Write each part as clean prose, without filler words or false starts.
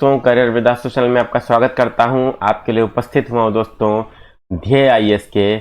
दोस्तों, career with Ashu channel में आपका स्वागत करता हूं। आपके लिए उपस्थित हुआ हूं दोस्तों। ध्येय आईएएस के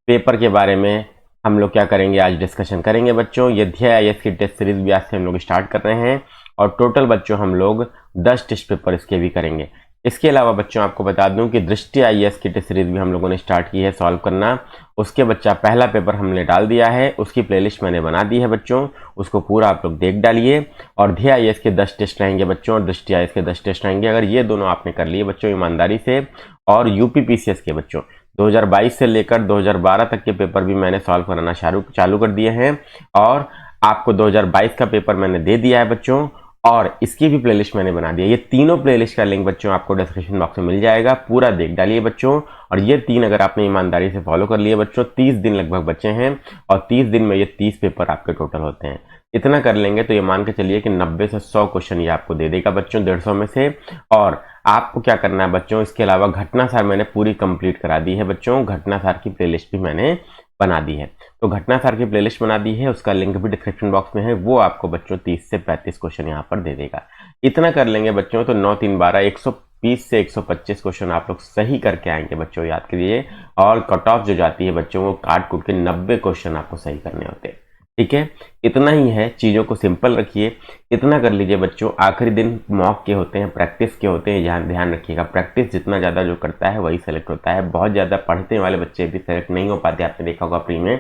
पेपर के बारे में हम लोग क्या करेंगे, आज डिस्कशन करेंगे बच्चों। ये ध्येय आईएएस की टेस्ट सीरीज भी आज से हम लोग स्टार्ट कर रहे हैं और टोटल बच्चों हम लोग 10 टेस्ट पेपर इसके भी करेंगे। इसके अलावा बच्चों आपको बता दूं कि दृष्टि आईएएस की टेस्ट सीरीज भी हम लोगों ने स्टार्ट की है सॉल्व करना। उसके बच्चा पहला पेपर हमने डाल दिया है, उसकी प्लेलिस्ट मैंने बना दी है बच्चों, उसको पूरा आप लोग देख डालिए। और ध्येय आईएएस के 10 टेस्ट रहेंगे बच्चों और दृष्टि आईएएस के 10 टेस्ट रहेंगे। अगर ये दोनों आपने कर लिए बच्चों ईमानदारी से, और यूपी पीसीएस के बच्चों 2022 से लेकर 2012 तक के पेपर भी मैंने सॉल्व कराना चालू कर दिए हैं और आपको 2022 का पेपर मैंने दे दिया है बच्चों, और इसकी भी प्लेलिस्ट मैंने बना दी है। ये तीनों प्लेलिस्ट का लिंक बच्चों आपको डिस्क्रिप्शन बॉक्स में मिल जाएगा, पूरा देख डालिए बच्चों। और ये 3 अगर आपने ईमानदारी से फॉलो कर लिए बच्चों, 30 दिन लगभग बचे हैं और 30 दिन में ये 30 पेपर आपके टोटल होते हैं। इतना कर लेंगे तो ये मान के चलिए कि 90 से 100 क्वेश्चन ये आपको दे देगा बच्चों 150 में से। और आपको क्या करना है बच्चों, इसके अलावा घटना सार मैंने पूरी कंप्लीट करा दी है बच्चों। घटना सार की प्लेलिस्ट भी मैंने बना दी है, तो घटना सार की प्लेलिस्ट बना दी है, उसका लिंक भी डिस्क्रिप्शन बॉक्स में है। वो आपको बच्चों 30 से 35 क्वेश्चन यहाँ पर दे देगा। इतना कर लेंगे बच्चों तो 9 3 12 120 से 125 क्वेश्चन आप लोग सही करके आएंगे बच्चों, याद करिए। और कट ऑफ जो जाती है बच्चों वो काट कूट के 90 क्वेश्चन आपको सही करने होते हैं, ठीक है। इतना ही है, चीज़ों को सिंपल रखिए। इतना कर लीजिए बच्चों। आखिरी दिन मॉक के होते हैं, प्रैक्टिस के होते हैं, ध्यान रखिएगा। प्रैक्टिस जितना ज़्यादा जो करता है वही सेलेक्ट होता है। बहुत ज़्यादा पढ़ने वाले बच्चे भी सेलेक्ट नहीं हो पाते, आपने देखा होगा प्री में।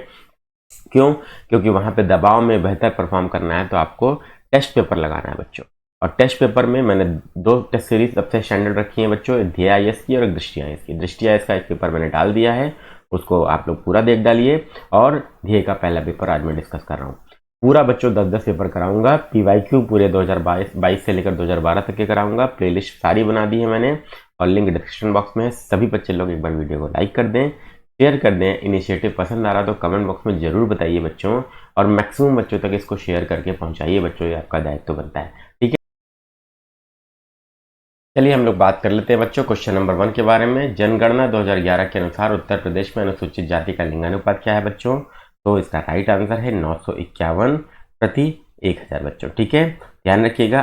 क्यों? क्योंकि वहाँ पे दबाव में बेहतर परफॉर्म करना है तो आपको टेस्ट पेपर लगाना है बच्चों। और टेस्ट पेपर में मैंने 2 टेस्ट सीरीज सबसे स्टैंडर्ड रखी है बच्चों, ध्येय आईएएस की और एक दृष्टि आईएएस की। दृष्टि आईएएस का एक पेपर मैंने डाल दिया है, उसको आप लोग पूरा देख डालिए। और ध्येय का पहला पेपर आज मैं डिस्कस कर रहा हूँ। पूरा बच्चों 10-10 पेपर कराऊंगा। पीवाईक्यू पूरे 2022 से लेकर 2012 तक के कराऊंगा। प्लेलिस्ट सारी बना दी है मैंने और लिंक डिस्क्रिप्शन बॉक्स में है। सभी बच्चे लोग एक बार वीडियो को लाइक कर दें, शेयर कर दें। इनिशिएटिव पसंद आ रहा तो कमेंट बॉक्स में जरूर बताइए बच्चों, और मैक्सिमम बच्चों तक इसको शेयर करके पहुंचाइए बच्चों, ये आपका दायित्व बनता है, ठीक है। चलिए हम लोग बात कर लेते हैं बच्चों क्वेश्चन नंबर 1 के बारे में। जनगणना 2011 के अनुसार उत्तर प्रदेश में अनुसूचित जाति का लिंगानुपात क्या है बच्चों? तो इसका राइट आंसर है 951 प्रति 1000 बच्चों, ठीक है। ध्यान रखिएगा,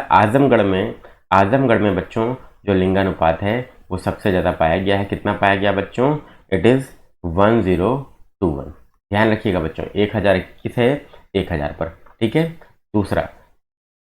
आजमगढ़ में बच्चों जो लिंगानुपात है वो सबसे ज्यादा पाया गया है। कितना पाया गया बच्चों? It is 1021। ध्यान रखिएगा बच्चों, 1021 है 1000 पर, ठीक है। दूसरा,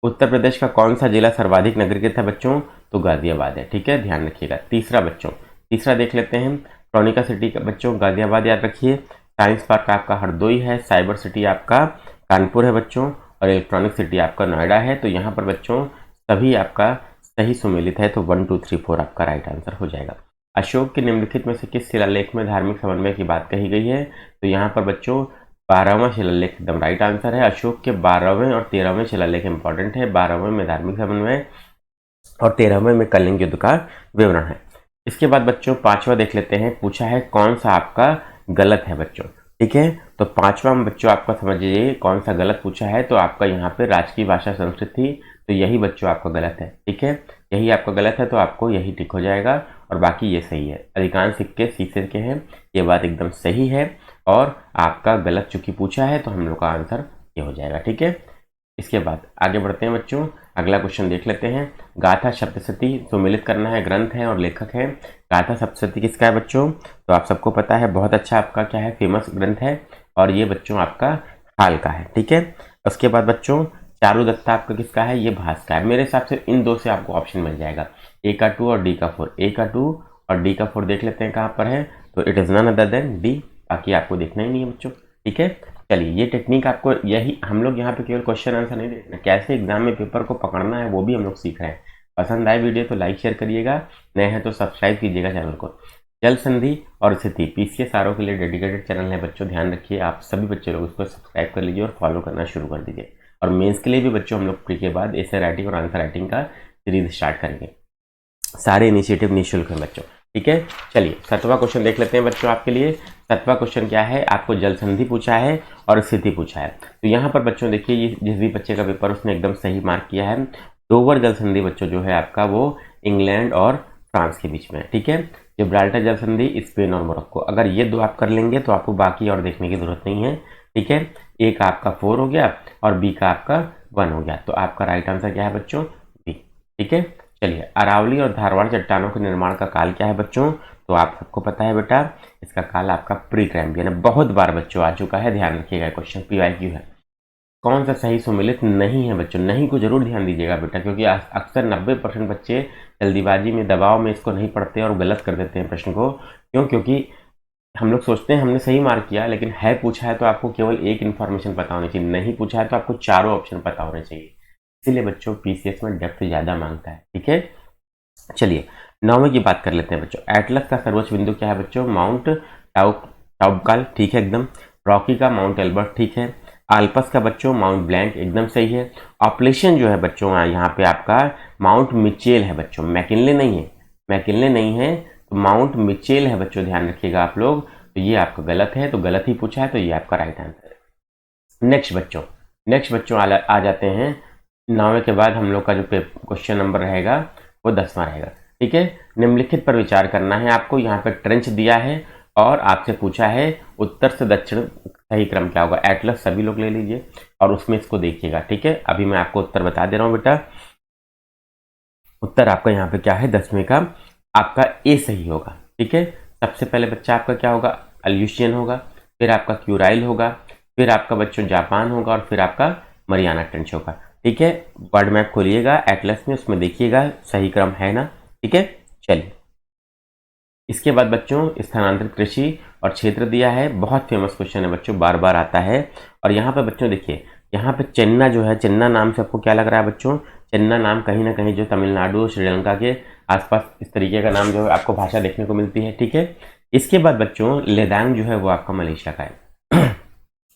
उत्तर प्रदेश का कौन सा जिला सर्वाधिक नगरीकृत है बच्चों? तो गाजियाबाद है, ठीक है, ध्यान रखिएगा। तीसरा देख लेते हैं। ट्रॉनिका सिटी का बच्चों गाजियाबाद याद रखिए। साइंस पार्क आपका हरदोई है। साइबर सिटी आपका कानपुर है बच्चों, और इलेक्ट्रॉनिक सिटी आपका नोएडा है। तो यहाँ पर बच्चों सभी आपका सही सुमेलित है, तो 1 2 3 4 आपका राइट आंसर हो जाएगा। अशोक के निम्नलिखित में से किस शिलालेख में धार्मिक समन्वय की बात कही गई है? तो यहाँ पर बच्चों 12वां शिलालेख एकदम राइट आंसर है। अशोक के 12वें और 13वें शिलालेख इंपॉर्टेंट है। 12वें में धार्मिक समन्वय और 13वें में कलिंग युद्ध का विवरण है। इसके बाद बच्चों 5वां देख लेते हैं। पूछा है कौन सा आपका गलत है बच्चों, ठीक है। तो 5वां में बच्चों आपका समझिए कौन सा गलत पूछा है। तो आपका यहाँ पे राजकीय भाषा संस्कृत थी, तो यही बच्चों आपका गलत है, ठीक है। यही आपका गलत है, तो आपको यही टिक हो जाएगा और बाकी ये सही है। अधिकांश सिक्के शीशे के हैं, ये बात एकदम सही है। और आपका गलत चूंकि पूछा है तो हम लोग का आंसर ये हो जाएगा, ठीक है। इसके बाद आगे बढ़ते हैं बच्चों, अगला क्वेश्चन देख लेते हैं। गाथा सप्तशती सुमेलित करना है, ग्रंथ है और लेखक है। गाथा सप्तशती किसका है बच्चों? तो आप सबको पता है, बहुत अच्छा आपका क्या है, फेमस ग्रंथ है, और ये बच्चों आपका हाल का है, ठीक है। उसके बाद बच्चों चारुदत्ता आपका किसका है? ये भास का है। मेरे हिसाब से इन 2 से आपको ऑप्शन मिल जाएगा, ए का 2 और डी का 4। ए का 2 और डी का 4 देख लेते हैं कहाँ पर है। तो it is none other than D, बाकी आपको देखना ही नहीं है बच्चों, ठीक है। चलिए, ये टेक्निक आपको, यही हम लोग यहाँ पे केवल क्वेश्चन आंसर नहीं देखना, कैसे एग्जाम में पेपर को पकड़ना है वो भी हम लोग सीख रहे हैं। पसंद आए वीडियो तो लाइक शेयर करिएगा, नए हैं तो सब्सक्राइब कीजिएगा चैनल को। जल संधि और स्थिति पीसीएस आरओ के लिए डेडिकेटेड चैनल है बच्चों, ध्यान रखिए। आप सभी बच्चे लोग उसको सब्सक्राइब कर लीजिए और फॉलो करना शुरू कर दीजिए। और मेंस के लिए भी बच्चों हम लोग प्री के बाद एसे राइटिंग और आंसर राइटिंग का सीरीज स्टार्ट करेंगे। सारे इनिशिएटिव निःशुल्क हैं बच्चों, ठीक है। चलिए 7वां क्वेश्चन देख लेते हैं बच्चों आपके लिए। 7वां क्वेश्चन क्या है? आपको जल संधि पूछा है और स्थिति पूछा है। तो यहाँ पर बच्चों देखिए, ये जिस भी बच्चे का पेपर उसने एकदम सही मार्क किया है। डोवर जल संधि बच्चों जो है आपका वो इंग्लैंड और फ्रांस के बीच में है, ठीक है। जिब्राल्टर जल संधि स्पेन और मोरक्को। अगर ये 2 आप कर लेंगे तो आपको बाकी और देखने की जरूरत नहीं है, ठीक है। ए का आपका 4 हो गया और बी का आपका 1 हो गया। तो आपका राइट आंसर क्या है बच्चों? बी, ठीक है। चलिए, अरावली और धारवाड़ चट्टानों के निर्माण का काल क्या है बच्चों? तो आप सबको पता है बेटा, इसका काल आपका प्री कैम्ब्रियन है। बहुत बार बच्चों आ चुका है, ध्यान रखिएगा, क्वेश्चन PYQ है। कौन सा सही सुमेलित नहीं है बच्चों? नहीं को जरूर ध्यान दीजिएगा बेटा, क्योंकि अक्सर 90% बच्चे जल्दीबाजी में, दबाव में इसको नहीं पढ़ते और गलत कर देते हैं प्रश्न को। क्यों? क्योंकि हम लोग सोचते हैं हमने सही मार्क किया, लेकिन है पूछा है तो आपको केवल एक इन्फॉर्मेशन पता होनी चाहिए, नहीं पूछा है तो आपको चारों ऑप्शन पता होने चाहिए। इसीलिए बच्चों PCS में डेप्थ ज़्यादा मांगता है, ठीक है। चलिए, 9वें की बात कर लेते हैं बच्चों। एटलस का सर्वोच्च बिंदु क्या है बच्चों? माउंट टाउबकाल, ठीक है एकदम। रॉकी का माउंट एल्बर्ट, ठीक है। आल्पस का बच्चों माउंट ब्लैंक, एकदम सही है। ऑपलेशन जो है बच्चों यहाँ पे आपका माउंट मिचेल है बच्चों, मैकिनले नहीं है, मैकिनले नहीं है, तो माउंट मिचेल है बच्चों, ध्यान रखिएगा आप लोग। तो ये आपका गलत है, तो गलत ही पूछा है, तो ये आपका राइट आंसर है। नेक्स्ट बच्चों आ जाते हैं 9वें के बाद हम लोग का जो क्वेश्चन नंबर रहेगा वो 10वां रहेगा, ठीक है। निम्नलिखित पर विचार करना है आपको। यहाँ पे ट्रेंच दिया है और आपसे पूछा है उत्तर से दक्षिण सही क्रम क्या होगा। एटलस सभी लोग ले लीजिए और उसमें इसको देखिएगा, ठीक है। अभी मैं आपको उत्तर बता दे रहा हूँ बेटा। उत्तर आपका यहाँ पे क्या है? 10वें का आपका ए सही होगा, ठीक है। सबसे पहले बच्चा आपका क्या होगा? अल्यूशियन होगा, फिर आपका क्यूराइल होगा, फिर आपका बच्चों जापान होगा और फिर आपका मरियाना ट्रेंच होगा, ठीक है। वर्ल्ड मैप खोलिएगा एटलस में, उसमें देखिएगा सही क्रम है ना, ठीक है। चलिए, इसके बाद बच्चों स्थानांतरित कृषि और क्षेत्र दिया है। बहुत फेमस क्वेश्चन है बच्चों, बार बार आता है। और यहाँ पे बच्चों देखिए, यहाँ पे चेन्ना जो है, चेन्ना नाम से आपको क्या लग रहा है बच्चों? चेन्ना नाम कहीं ना कहीं जो तमिलनाडु, श्रीलंका के आसपास इस तरीके का नाम जो है आपको भाषा देखने को मिलती है, ठीक है। इसके बाद बच्चों लेदांग जो है वो आपका मलेशिया का है।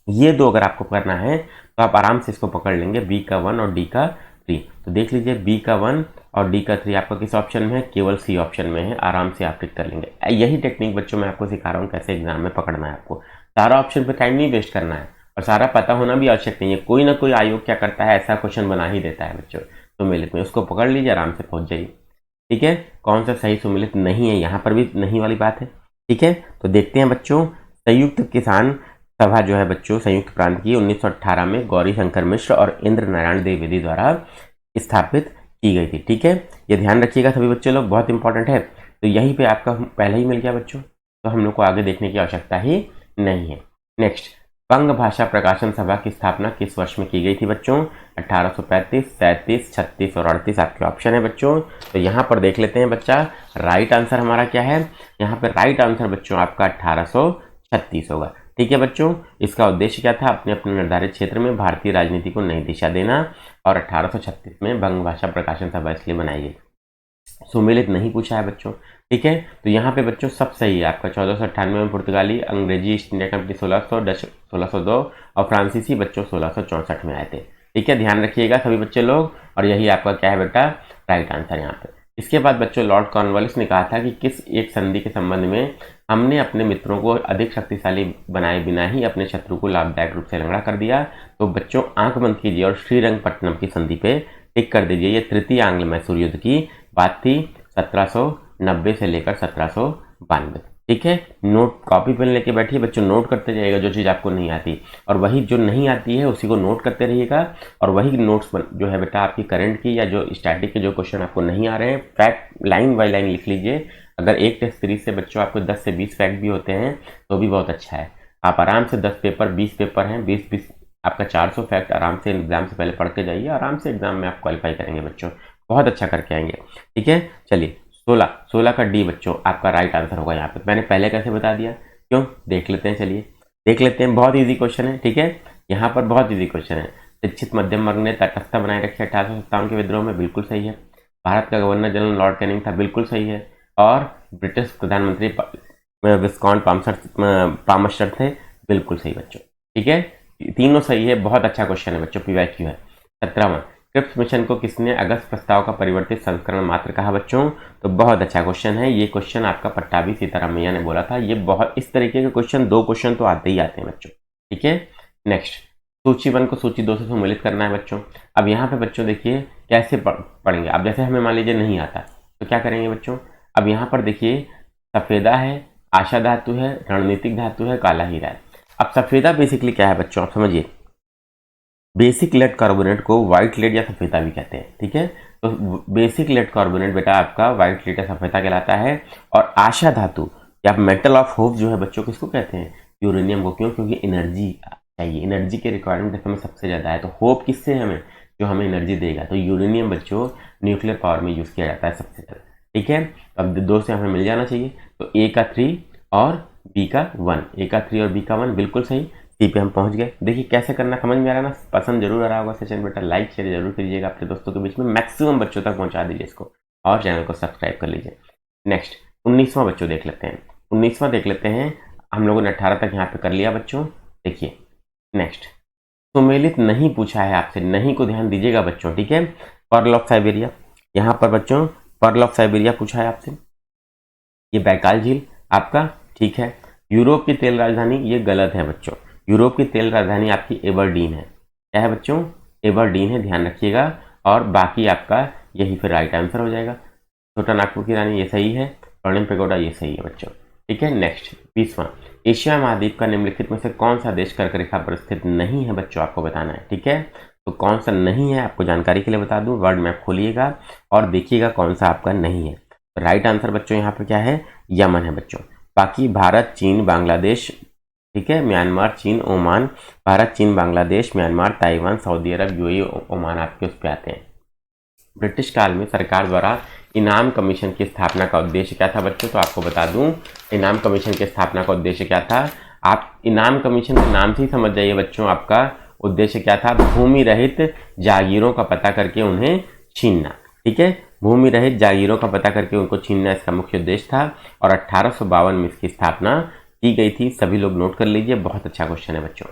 ये दो अगर आपको करना है तो आप आराम से इसको पकड़ लेंगे, बी का 1 और डी का 3। तो देख लीजिए, बी का 1 और डी का 3 आपका किस ऑप्शन में है? केवल सी ऑप्शन में है। आराम से आप टिक कर लेंगे। यही टेक्निक बच्चों मैं आपको सिखा रहा हूँ कैसे एग्जाम में पकड़ना है आपको। सारा ऑप्शन पे टाइम नहीं वेस्ट करना है और सारा पता होना भी आवश्यक नहीं है। कोई ना कोई आयोग क्या करता है, ऐसा क्वेश्चन बना ही देता है बच्चों। सुमेलित में उसको पकड़ लीजिए, आराम से पहुंच जाइए, ठीक है। कौन सा सही सुमेलित नहीं है? यहाँ पर भी नहीं वाली बात है, ठीक है। तो देखते हैं बच्चों, संयुक्त किसान सभा जो है बच्चों संयुक्त प्रांत की 1918 में गौरी शंकर मिश्र और इंद्र नारायण द्विवेदी द्वारा स्थापित की गई थी, ठीक है। ये ध्यान रखिएगा सभी बच्चे लोग, बहुत इंपॉर्टेंट है। तो यहीं पे आपका पहले ही मिल गया बच्चों, तो हम लोग को आगे देखने की आवश्यकता ही नहीं है। नेक्स्ट, बंग भाषा प्रकाशन सभा की स्थापना किस वर्ष में की गई थी बच्चों? 1835, 37, 36 और 38 आपके ऑप्शन है बच्चों। तो यहाँ पर देख लेते हैं बच्चा, राइट आंसर हमारा क्या है? यहाँ पे राइट आंसर बच्चों आपका 1836 होगा, ठीक है बच्चों। इसका उद्देश्य क्या था? अपने अपने निर्धारित क्षेत्र में भारतीय राजनीति को नई दिशा देना। और 1836 में बंग भाषा प्रकाशन सभा इसलिए बनाई गई। सुमेलित नहीं पूछा है बच्चों, ठीक है। तो यहाँ पे बच्चों सब सही है आपका। 1498 में पुर्तगाली, अंग्रेजी ईस्ट इंडिया कंपनी 1600, डच 1602 और फ्रांसीसी बच्चों 1664 में आए थे, ठीक है। ध्यान रखिएगा सभी बच्चे लोग। और यही आपका क्या है बेटा? राइट आंसर यहाँ पे। इसके बाद बच्चों लॉर्ड कॉर्नवालिस ने कहा था कि किस एक संधि के संबंध में हमने अपने मित्रों को अधिक शक्तिशाली बनाए बिना ही अपने शत्रु को लाभदायक रूप से लंगड़ा कर दिया। तो बच्चों आंख बंद कीजिए और श्रीरंगपट्टनम की संधि पे टिक कर दीजिए। ये तृतीय आंग्ल मैसूर युद्ध की बात थी, 1790 से लेकर 1792, ठीक है। नोट कॉपी पेन लेके बैठिए बच्चों, नोट करते जाइएगा जो चीज़ आपको नहीं आती, और वही जो नहीं आती है उसी को नोट करते रहिएगा। और वही नोट्स जो है बेटा आपकी करंट की या जो स्टैटिक के जो क्वेश्चन आपको नहीं आ रहे हैं, फैक्ट लाइन बाय लाइन लिख लीजिए। अगर एक टेस्ट सीरीज से बच्चों आपको 10 से 20 फैक्ट भी होते हैं तो भी बहुत अच्छा है। आप आराम से 10 पेपर 20 पेपर हैं, 20 आपका 400 फैक्ट आराम से एग्जाम से पहले पढ़ के जाइए। आराम से एग्जाम में आप क्वालिफाई करेंगे बच्चों, बहुत अच्छा करके आएंगे, ठीक है। चलिए, 16 का डी बच्चों आपका राइट आंसर होगा। यहाँ पे मैंने पहले कैसे बता दिया, क्यों? देख लेते हैं, चलिए देख लेते हैं। बहुत इजी क्वेश्चन है, ठीक है। यहाँ पर बहुत इजी क्वेश्चन है। शिक्षित मध्यम वर्ग ने तटस्थता बनाए रखी 1857 के विद्रोह में, बिल्कुल सही है। भारत का गवर्नर जनरल लॉर्ड कैनिंग था, बिल्कुल सही है। और ब्रिटिश प्रधानमंत्री विस्कॉन्ट पामस्टर थे, बिल्कुल सही बच्चों, ठीक है। तीनों सही है, बहुत अच्छा क्वेश्चन है बच्चों, PYQ है। 17वां, क्रिप्स मिशन को किसने अगस्त प्रस्ताव का परिवर्तित संस्करण मात्र कहा बच्चों? तो बहुत अच्छा क्वेश्चन है ये क्वेश्चन, आपका पट्टाभी सीतारामैया ने बोला था। ये बहुत इस तरीके के क्वेश्चन, 2 क्वेश्चन तो आते ही आते हैं बच्चों, ठीक है। नेक्स्ट, सूची 1 को सूची 2 से सम्मिलित करना है बच्चों। अब यहाँ पे बच्चों देखिए कैसे पढ़ेंगे। अब जैसे हमें मान लीजिए नहीं आता तो क्या करेंगे बच्चों? अब यहाँ पर देखिए सफेदा है, आशा धातु है, रणनीतिक धातु है, काला हीरा है। अब सफेदा बेसिकली क्या है बच्चों, आप समझिए। बेसिक लेड कार्बोनेट को व्हाइट लेड या सफेदा भी कहते हैं, ठीक है। तो बेसिक लेड कार्बोनेट बेटा आपका व्हाइट लीटर सफेदा कहलाता है। और आशा धातु या मेटल ऑफ होप जो है बच्चों किसको कहते हैं? यूरेनियम को। क्यों? क्योंकि एनर्जी चाहिए, एनर्जी के रिक्वायरमेंट हमें सबसे ज़्यादा है। तो होप किससे है? हमें, जो हमें एनर्जी देगा। तो यूरेनियम बच्चों न्यूक्लियर पावर में यूज़ किया जाता है सबसे ज़्यादा। ठीक है, अब दो से हमें मिल जाना चाहिए। तो ए का 3 और बी का 1, ए का 3 और बी का 1 बिल्कुल सही। सी पे हम पहुंच गए। देखिए कैसे करना समझ में आ रहा है ना? पसंद जरूर आ रहा होगा सेशन बेटा, लाइक शेयर जरूर कीजिएगा अपने दोस्तों के बीच में, मैक्सिमम बच्चों तक पहुंचा दीजिए इसको, और चैनल को सब्सक्राइब कर लीजिए। नेक्स्ट 19वां बच्चों देख लेते हैं। 19वां देख लेते हैं। हम लोगों ने 18 तक यहाँ पे कर लिया बच्चों। देखिए नेक्स्ट, सुमेलित नहीं पूछा है आपसे, नहीं को ध्यान दीजिएगा बच्चों। ठीक है, पर्ल ऑफ साइबेरिया, यहाँ पर बच्चों पर्ल ऑफ साइबेरिया पूछा है आपसे। ये बैकाल झील आपका, ठीक है। यूरोप की तेल राजधानी, ये गलत है बच्चों। यूरोप की तेल राजधानी आपकी एबरडीन है। क्या है बच्चों? एबरडीन है, ध्यान रखिएगा। और बाकी आपका यही फिर राइट आंसर हो जाएगा। छोटा नागपुर की रानी ये सही है, स्वर्णिम पेगोडा ये सही है बच्चों। ठीक है, नेक्स्ट 20वां, एशिया महाद्वीप का निम्नलिखित में से कौन सा देश कर्क रेखा पर स्थित नहीं है बच्चों, आपको बताना है। ठीक है, तो कौन सा नहीं है आपको जानकारी के लिए बता दूं, वर्ल्ड मैप खोलिएगा और देखिएगा कौन सा आपका नहीं है। राइट आंसर बच्चों यहाँ पर क्या है? यमन है बच्चों। बाकी भारत, चीन, बांग्लादेश, ठीक है, म्यांमार, चीन, ओमान, भारत, चीन, बांग्लादेश, म्यांमार, ताइवान, सऊदी अरब, यूएई, ओमान आपके उस पर आते हैं। ब्रिटिश काल में सरकार द्वारा इनाम कमीशन की स्थापना का उद्देश्य क्या था बच्चों? तो आपको बता दूं, इनाम कमीशन की स्थापना का उद्देश्य क्या था? आप इनाम कमीशन के नाम से ही समझ जाइए बच्चों, आपका उद्देश्य क्या था? भूमि रहित जागीरों का पता करके उन्हें छीनना। ठीक है, भूमि रहित जागीरों का पता करके उनको छीनना इसका मुख्य उद्देश्य था। और 1852 में इसकी स्थापना की गई थी। सभी लोग नोट कर लीजिए, बहुत अच्छा क्वेश्चन है बच्चों।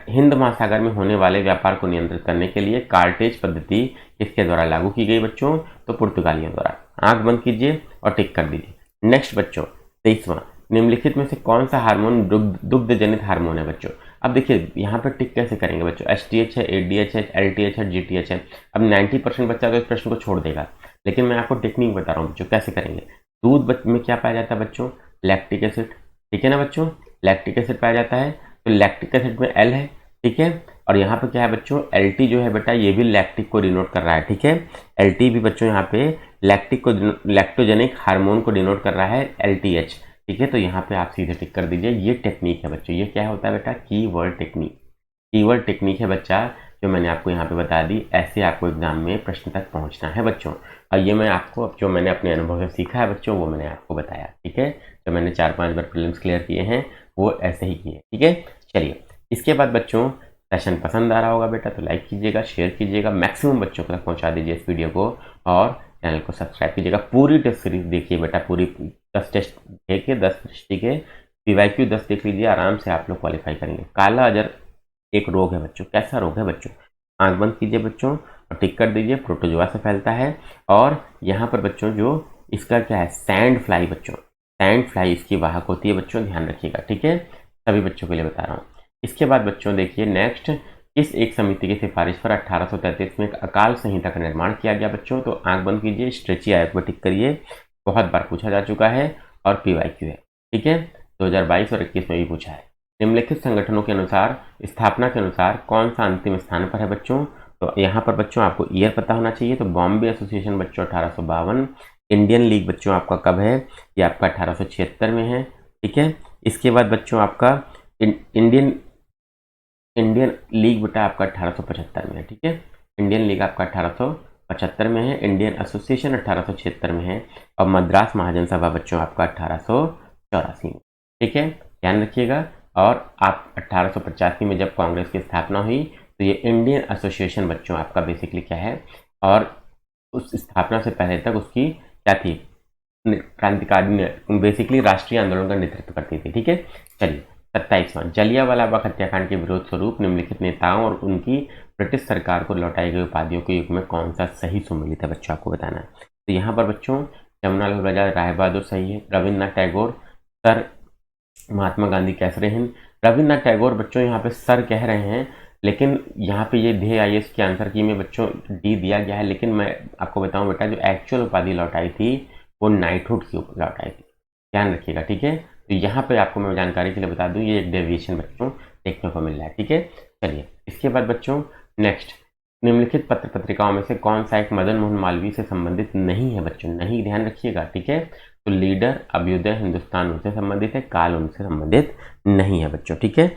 हिंद महासागर में होने वाले व्यापार को नियंत्रित करने के लिए कार्टेज पद्धति किसके द्वारा लागू की गई बच्चों? तो पुर्तगालियों द्वारा। आंख बंद कीजिए और टिक कर दीजिए। नेक्स्ट बच्चों 23वां, निम्नलिखित में से कौन सा हार्मोन दुग्ध जनित हार्मोन है बच्चों? अब देखिए यहाँ पर टिक कैसे करेंगे बच्चों? एसटीएच है, एडीएच है, एलटीएच है, जीटीएच है। अब 90% बच्चा तो इस प्रश्न को छोड़ देगा, लेकिन मैं आपको टेक्निक बता रहा हूँ बच्चों कैसे करेंगे। दूध में क्या पाया जाता है बच्चों? Lactic acid. ठीक है ना बच्चों, लैक्टिक एसिड पाया जाता है। तो लैक्टिक एसिड में एल है, ठीक है। और यहाँ पे क्या है बच्चों? एल जो है बेटा ये भी लैक्टिक को डिनोट कर रहा है। ठीक है, एल भी बच्चों यहाँ पे लैक्टिक को, लैक्टोजेनिक हार्मोन को डिनोट कर रहा है, LTH। ठीक है, तो यहाँ पे आप सीधे टिक कर दीजिए। ये टेक्निक है बच्चों। ये क्या होता है बेटा? Keyword technique. कीवर्ड टेक्निक है बच्चा, जो मैंने आपको यहाँ पे बता दी। ऐसे आपको एग्जाम में प्रश्न तक पहुँचना है बच्चों। और ये मैं आपको जो मैंने अपने अनुभव से सीखा है बच्चों, वो मैंने आपको बताया। ठीक है, जो मैंने 4-5 बार प्रीलिम्स क्लियर किए हैं वो ऐसे ही किए। ठीक है, चलिए इसके बाद बच्चों सेशन पसंद आ रहा होगा बेटा तो लाइक कीजिएगा, शेयर कीजिएगा, मैक्सिमम बच्चों तक पहुंचा दीजिए इस वीडियो को, और चैनल को सब्सक्राइब कीजिएगा। पूरी टेस्ट सीरीज देखिए बेटा, पूरी 10 टेस्ट देखिए, 10 दृष्टि के PYQ 10 देख लीजिए, आराम से आप लोग क्वालिफाई करेंगे। काला अजर एक रोग है बच्चों। कैसा रोग है बच्चों? आंख बंद कीजिए बच्चों और टिक कर दीजिए। प्रोटोजोआ से फैलता है। और यहाँ पर बच्चों जो इसका क्या है? सैंड फ्लाई बच्चों, सैंड फ्लाई इसकी वाहक होती है बच्चों, ध्यान रखिएगा। ठीक है, सभी बच्चों के लिए बता रहा हूँ। इसके बाद बच्चों देखिए नेक्स्ट, किस एक समिति की सिफारिश पर 1833 में एक अकाल संहिता का निर्माण किया गया बच्चों? तो आंख बंद कीजिए, स्ट्रेची आयोग पर टिक करिए। बहुत बार पूछा जा चुका है और PYQ है। ठीक है, 2022 और 21 में भी पूछा है। निम्नलिखित संगठनों के अनुसार स्थापना के अनुसार कौन सा अंतिम स्थान पर है बच्चों? तो यहाँ पर बच्चों आपको ईयर पता होना चाहिए। तो बॉम्बे एसोसिएशन बच्चों 1852। इंडियन लीग बच्चों आपका कब है? ये आपका 1876 में है। ठीक है, इसके बाद बच्चों आपका इंडियन लीग बेटा आपका 1875 में है। ठीक है, इंडियन लीग आपका 1875 में है। इंडियन एसोसिएशन 1876 में है। और मद्रास महाजन सभा बच्चों आपका 1884 में। ठीक है, ध्यान रखिएगा। और आप 1885 में जब कांग्रेस की स्थापना हुई तो ये इंडियन एसोसिएशन बच्चों आपका बेसिकली क्या है? और उस स्थापना से पहले तक उसकी क्या थी? क्रांतिकारी, बेसिकली राष्ट्रीय आंदोलन का नेतृत्व करती थी। ठीक है, चलिए 27वां, जलियांवाला बाग हत्याकांड के विरोध स्वरूप निम्नलिखित नेताओं और उनकी ब्रिटिश सरकार को लौटाई गई उपाधियों के युग में कौन सा सही सुमेलित है बच्चों, आपको बताना है। तो यहाँ पर बच्चों जमुनालाल बजाज, राय बहादुर सही है। रविन्द्रनाथ टैगोर, सर महात्मा गांधी, कैसरे हिंद। रविन्द्रनाथ टैगोर बच्चों यहाँ पे सर कह रहे हैं, लेकिन यहाँ पे ये ध्येय IAS के आंसर की में बच्चों D दिया गया है। लेकिन मैं आपको बताऊं बेटा, जो एक्चुअल उपाधि लौटाई थी वो नाइटहुड की लौटाई थी, ध्यान रखिएगा। ठीक है, तो यहाँ पे आपको मैं जानकारी के लिए बता दूं, ये एक डेविएशन बच्चों देखने को मिल रहा है। ठीक है, चलिए इसके बाद बच्चों नेक्स्ट निम्नलिखित पत्र पत्रिकाओं में से कौन सा एक मदन मोहन मालवीय से संबंधित नहीं है बच्चों? नहीं, ध्यान रखिएगा, ठीक है। तो लीडर, अभ्युदय, हिंदुस्तान उनसे संबंधित है, काल उनसे संबंधित नहीं है बच्चों, ठीक है।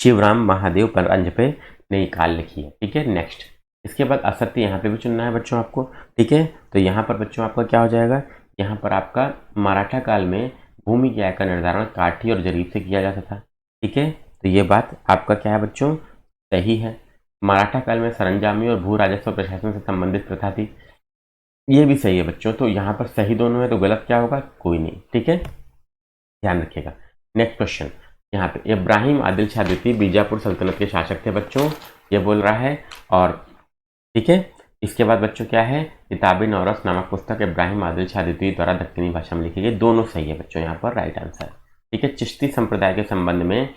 शिवराम महादेव परंज पे नई काल लिखी है, ठीक है। नेक्स्ट, इसके बाद असत्य यहाँ पे भी चुनना है बच्चों आपको, ठीक है। तो यहाँ पर बच्चों आपका क्या हो जाएगा, यहाँ पर आपका मराठा काल में भूमि की आय का निर्धारण काठी और जरीब से किया जाता था, ठीक है। तो ये बात आपका क्या है बच्चों, सही है। मराठा काल में सरंजामी और भू राजस्व प्रशासन से संबंधित प्रथा थी, ये भी सही है बच्चों। तो यहाँ पर सही दोनों है, तो गलत क्या होगा, कोई नहीं, ठीक है, ध्यान रखिएगा। नेक्स्ट क्वेश्चन, यहाँ पे इब्राहिम आदिल शाह द्वितीय बीजापुर सल्तनत के शासक थे बच्चों, ये बोल रहा है। और ठीक है, इसके बाद बच्चों क्या है, किताबी नौरस नामक पुस्तक इब्राहिम आदिल शाह द्वितीय द्वारा दक्षिणी भाषा में लिखी गई, दोनों सही है बच्चों, यहाँ पर राइट आंसर, ठीक है। चिश्ती संप्रदाय के संबंध में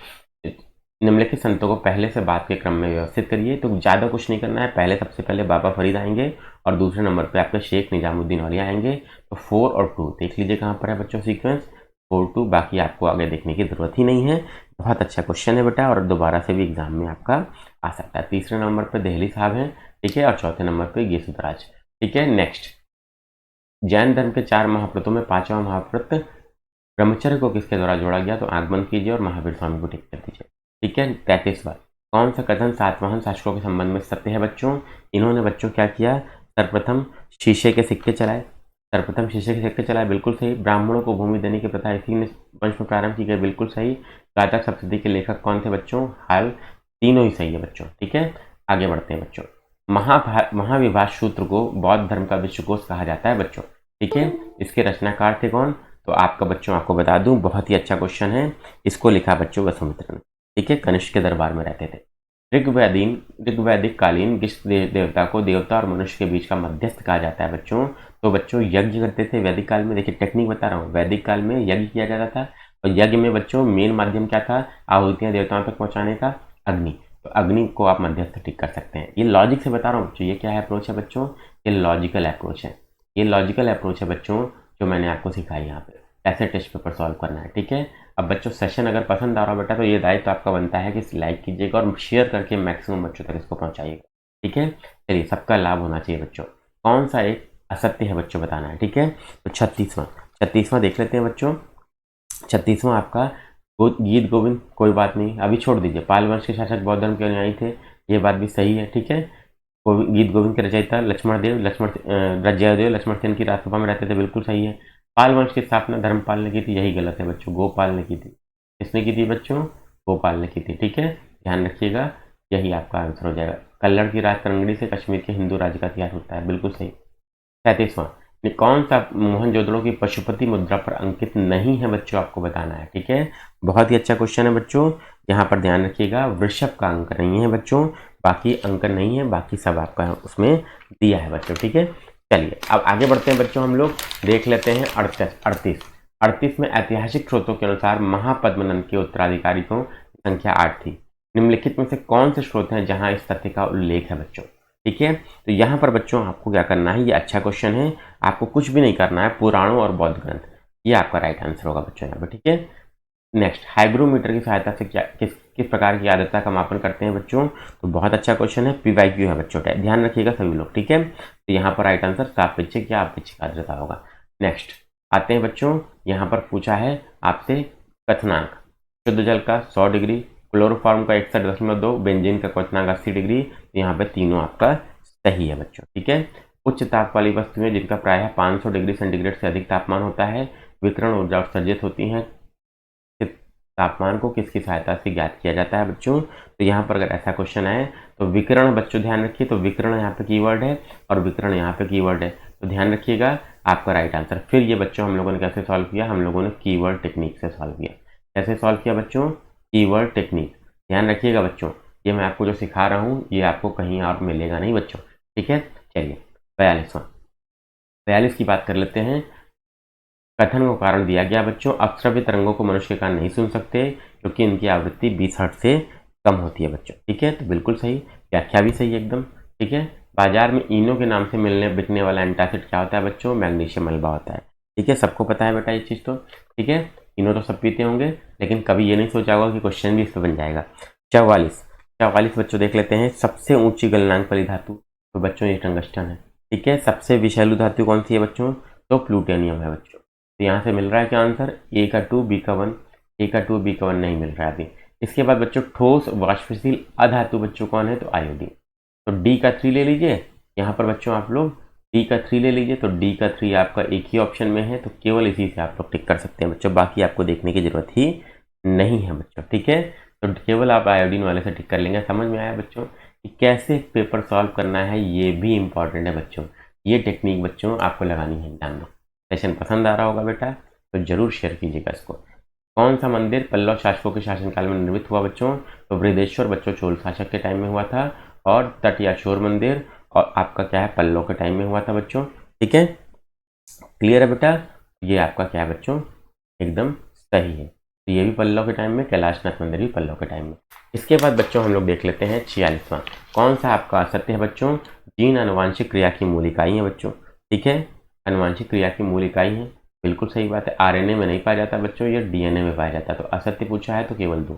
निम्नलिखित संतों को पहले से बाद के क्रम में व्यवस्थित करिए। तो ज़्यादा कुछ नहीं करना है, पहले सबसे पहले बाबा फरीद आएंगे और दूसरे नंबर पे आपके शेख निजामुद्दीन औलिया आएंगे। तो 4 और 2 देख लीजिए कहाँ पर है बच्चों सीक्वेंस, 4, 2, बाकी आपको आगे देखने की जरूरत ही नहीं है। बहुत अच्छा क्वेश्चन है बेटा, और दोबारा से भी एग्जाम में आपका आ सकता है। तीसरे नंबर पर देहली साहब हैं, ठीक है, और चौथे नंबर पर गेसुदराज, ठीक है। नेक्स्ट, जैन धर्म के 4 महाव्रतों में 5वां महाव्रत ब्रह्मचर्य को किसके द्वारा जोड़ा गया? तो आंख बंद कीजिए और महावीर स्वामी को टिक कर दीजिए, ठीक है। 33वां, कौन सा कथन सातवाहन शासकों के संबंध में सत्य है बच्चों? इन्होंने बच्चों क्या किया, सर्वप्रथम शीशे के सिक्के चलाए, सर्वप्रथम शीशे के सिक्के चलाए, बिल्कुल सही। ब्राह्मणों को भूमि देने की प्रथा इसी ने वंश में प्रारंभ की गई, बिल्कुल सही। जातक सप्तशती के लेखक कौन थे बच्चों? हाल, तीनों ही सही है बच्चों, ठीक है। आगे बढ़ते हैं बच्चों, महाविभाष सूत्र को बौद्ध धर्म का विश्वकोश कहा जाता है बच्चों, ठीक है। इसके रचनाकार थे कौन? तो आपका बच्चों आपको बता दूं, बहुत ही अच्छा क्वेश्चन है, इसको लिखा बच्चों वसुमित्र ने, ठीक है, कनिष्क के दरबार में रहते थे। ऋग्वैदिक कालीन किस देवता को देवता और मनुष्य के बीच का मध्यस्थ कहा जाता है बच्चों? तो बच्चों यज्ञ करते थे वैदिक काल में, देखिए टेक्निक बता रहा हूँ, वैदिक काल में यज्ञ किया जाता था, और यज्ञ में बच्चों मेन माध्यम क्या था, आहुतियां देवताओं तक पहुंचाने का, अग्नि। तो अग्नि को आप मध्यस्थ ठीक कर सकते हैं, ये लॉजिक से बता रहा हूँ बच्चों। ये क्या है अप्रोच है बच्चों, ये लॉजिकल अप्रोच है, ये लॉजिकल अप्रोच है बच्चों जो मैंने आपको सिखाई यहाँ पे, ऐसे टेस्ट पेपर सॉल्व करना है, ठीक है। अब बच्चों सेशन अगर पसंद आ रहा हो बेटा, तो ये दायित्व आपका बनता है कि इस लाइक कीजिएगा और शेयर करके मैक्सिमम बच्चों तक इसको पहुंचाइएगा, ठीक है। चलिए, सबका लाभ होना चाहिए बच्चों। कौन सा एक असत्य है बच्चों बताना है, ठीक है। तो 36वां देख लेते हैं बच्चों। 36वां आपका गीत गोविंद, कोई बात नहीं, अभी छोड़ दीजिए। पाल वंश के शासक बौद्ध धर्म के अनुयायी थे, ये बात भी सही है, ठीक है। गीत गोविंद के रचयिता रज्यादेव लक्ष्मण सेन की राजसभा में रहते थे, बिल्कुल सही है। पाल वंश की स्थापना धर्मपाल ने की थी, यही गलत है बच्चों, गोपाल ने की थी। किसने की थी बच्चों? गोपाल ने की थी, ठीक है, ध्यान रखिएगा, यही आपका आंसर हो जाएगा। कल्लड़ की राजतरंगिणी से कश्मीर के हिंदू राज्य का इतिहास होता है, बिल्कुल सही। 37वां, कौन सा मोहनजोदड़ो की पशुपति मुद्रा पर अंकित नहीं है बच्चों, आपको बताना है, ठीक है। बहुत ही अच्छा क्वेश्चन है बच्चों, यहाँ पर ध्यान रखिएगा, वृषभ का अंक नहीं है बच्चों, बाकी अंक नहीं है, बाकी सब आपका उसमें दिया है बच्चों, ठीक है। चलिए अब आगे बढ़ते हैं बच्चों, हम लोग देख लेते हैं 38 में ऐतिहासिक स्रोतों के अनुसार महापद्मनंद के उत्तराधिकारी को संख्या 8 थी। निम्नलिखित में से कौन से स्रोत हैं जहां इस तथ्य का उल्लेख है बच्चों, ठीक है। तो यहाँ पर बच्चों आपको क्या करना है, ये अच्छा क्वेश्चन है, आपको कुछ भी नहीं करना है, पुराणों और बौद्ध ग्रंथ, ये आपका राइट आंसर होगा बच्चों यहाँ पर, ठीक है। नेक्स्ट, हाइग्रोमीटर की सहायता से क्या किस प्रकार की आर्द्रता का मापन करते हैं बच्चों? तो बहुत अच्छा क्वेश्चन है, PYQ है बच्चों, ध्यान रखिएगा सभी लोग, ठीक है। तो यहाँ पर राइट आंसर सापेक्षिक या आपेक्षिक आर्द्रता होगा। नेक्स्ट आते हैं बच्चों, यहाँ पर पूछा है आपसे क्वथनांक, शुद्ध जल का 100 डिग्री, क्लोरोफॉर्म का 61.2, बेंजीन का क्वथनांक 80 डिग्री, यहाँ पे तीनों आपका सही है बच्चों, ठीक है। उच्च ताप वाली वस्तुएं जिनका प्रायः 500 डिग्री सेंटीग्रेड से अधिक तापमान होता है, विकिरण ऊर्जा उत्सर्जित होती हैं, तापमान को किसकी सहायता से ज्ञात किया जाता है बच्चों? तो यहाँ पर अगर ऐसा क्वेश्चन आए तो विकिरण बच्चों ध्यान रखिए, तो विकिरण यहाँ पे कीवर्ड है और विकिरण यहाँ पे कीवर्ड है, तो ध्यान रखिएगा आपका राइट आंसर। फिर ये बच्चों हम लोगों ने कैसे सॉल्व किया, हम लोगों ने कीवर्ड टेक्निक से सॉल्व किया। कैसे सॉल्व किया बच्चों? कीवर्ड टेक्निक, ध्यान रखिएगा बच्चों, ये मैं आपको जो सिखा रहा हूँ ये आपको कहीं और मिलेगा नहीं बच्चों, ठीक है। चलिए 42 की बात कर लेते हैं। कथन को कारण दिया गया बच्चों, अक्षरव्य तरंगों को मनुष्य के कान नहीं सुन सकते क्योंकि इनकी आवृत्ति 20 हर्ट्ज से कम होती है बच्चों, ठीक है। तो बिल्कुल सही, व्याख्या भी सही है एकदम, ठीक है। बाजार में इनो के नाम से बिकने वाला एंटासिड क्या होता है बच्चों? मैग्नीशियम मलबा होता है, ठीक है, सबको पता है बेटा ये चीज़ तो, ठीक है। इनो तो सब पीते होंगे, लेकिन कभी ये नहीं सोचा होगा कि क्वेश्चन भी इस पर बन जाएगा। 44 44 बच्चों देख लेते हैं। सबसे ऊंची गलनांक वाली धातु तो बच्चों ये टंगस्टन है। ठीक है, सबसे विषैलु धातु कौन सी है बच्चों? तो प्लूटोनियम है बच्चों। तो यहाँ से मिल रहा है क्या आंसर? ए का 2 बी का 1, ए का 2 बी का 1 नहीं मिल रहा है अभी। इसके बाद बच्चों ठोस वाष्पशील अधातु बच्चों कौन है? तो आयोडीन। तो डी का 3 ले लीजिए। यहाँ पर बच्चों आप लोग डी का 3 ले लीजिए। तो डी का 3 आपका एक ही ऑप्शन में है, तो केवल इसी से आप लोग टिक कर सकते हैं बच्चों, बाकी आपको देखने की जरूरत ही नहीं है बच्चों। ठीक है, तो केवल आप आयोडीन वाले से टिक कर लेंगे। समझ में आया बच्चों कि कैसे पेपर सॉल्व करना है? ये भी इंपॉर्टेंट है बच्चों। ये टेक्निक बच्चों आपको लगानी है एग्जाम में। सेशन पसंद आ रहा होगा बेटा तो जरूर शेयर कीजिएगा इसको। कौन सा मंदिर पल्लव शासकों के शासनकाल में निर्मित हुआ बच्चों? तो बृहदेश्वर बच्चों चोल शासक के टाइम में हुआ था, और तट या शोर मंदिर और आपका क्या है? पल्लव के टाइम में हुआ था बच्चों। ठीक है, क्लियर है बेटा? ये आपका क्या है बच्चों? एकदम सही है। तो ये भी पल्लव के टाइम में, कैलाशनाथ मंदिर भी पल्लव के टाइम में। इसके बाद बच्चों हम लोग देख लेते हैं 46वां। कौन सा आपका असत्य है बच्चों? जीन आनुवांशिक क्रिया की मूल इकाई है बच्चों। ठीक है, आनुवांशिक क्रिया की मूल इकाई है, बिल्कुल सही बात है। आरएनए में नहीं पाया जाता बच्चों, ये डीएनए में पाया जाता है। तो असत्य पूछा है तो केवल 2।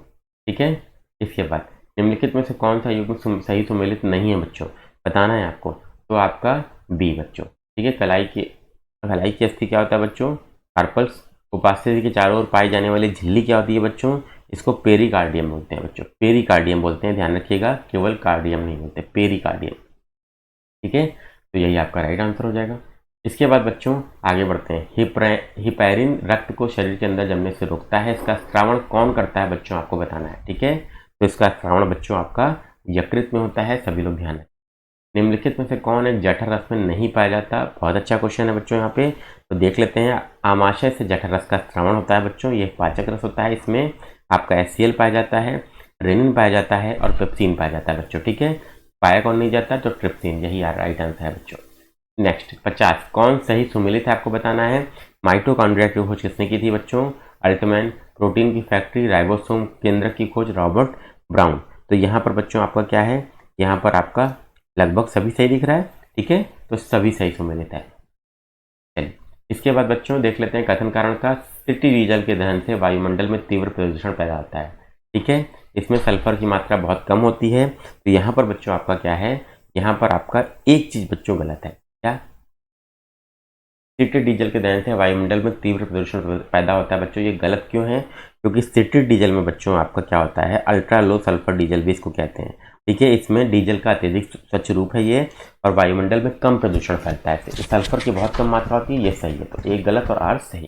ठीक है, इसके बाद निम्नलिखित में से कौन सा युग्म सही सुमेलित नहीं है बच्चों? बताना है आपको। तो आपका बी बच्चों। ठीक है, कलाई की अस्थि क्या होता है बच्चों? कार्पल्स। उपास्थि के चारों ओर पाई जाने वाली झिल्ली क्या होती है बच्चों? इसको पेरिकार्डियम बोलते हैं बच्चों, पेरिकार्डियम बोलते हैं, ध्यान रखिएगा, केवल कार्डियम नहीं बोलते, पेरिकार्डियम। ठीक है, तो यही आपका राइट आंसर हो जाएगा। इसके बाद बच्चों आगे बढ़ते हैं। हिपैरिन रक्त को शरीर के अंदर जमने से रोकता है, इसका स्रावण कौन करता है बच्चों? आपको बताना है। ठीक है, तो इसका श्रावण बच्चों आपका यकृत में होता है, सभी लोग ध्यान रखें। निम्नलिखित में से कौन एक जठर रस में नहीं पाया जाता? बहुत अच्छा क्वेश्चन है बच्चों यहाँ पे। तो देख लेते हैं। आमाशय से जठर रस का श्रावण होता है बच्चों, ये पाचक रस होता है। इसमें आपका HCl पाया जाता है, रेनिन पाया जाता है और पेप्सिन पाया जाता है बच्चों। ठीक है, पाया कौन नहीं जाता? तो ट्रिप्सिन, यही राइट आंसर है बच्चों। नेक्स्ट 50, कौन सही सुमेलित है आपको बताना है। माइटोकॉन्ड्रिया की खोज किसने की थी बच्चों? अल्टमैन। प्रोटीन की फैक्ट्री राइबोसोम केंद्र की खोज रॉबर्ट ब्राउन। तो यहाँ पर बच्चों आपका क्या है? यहाँ पर आपका लगभग सभी सही दिख रहा है। ठीक है, तो सभी सही सुमेलित है। चलिए, इसके बाद बच्चों देख लेते हैं कथन कारण का। सिटी डीजल के दहन से वायुमंडल में तीव्र प्रदूषण पैदा होता है। ठीक है, इसमें सल्फर की मात्रा बहुत कम होती है। तो यहाँ पर बच्चों आपका क्या है? यहाँ पर आपका एक चीज बच्चों गलत है। क्या? सिटी डीजल के दहन से वायुमंडल में तीव्र प्रदूषण पैदा होता है बच्चों, ये गलत क्यों है? क्योंकि सिटी डीजल में बच्चों आपका क्या होता है? अल्ट्रा लो सल्फर डीजल भी इसको कहते हैं। ठीक है, इसमें डीजल का अत्यधिक स्वच्छ रूप है ये, और वायुमंडल में कम प्रदूषण फैलता है। सल्फर की बहुत कम मात्रा होती है, ये सही है। तो एक गलत और आर सही।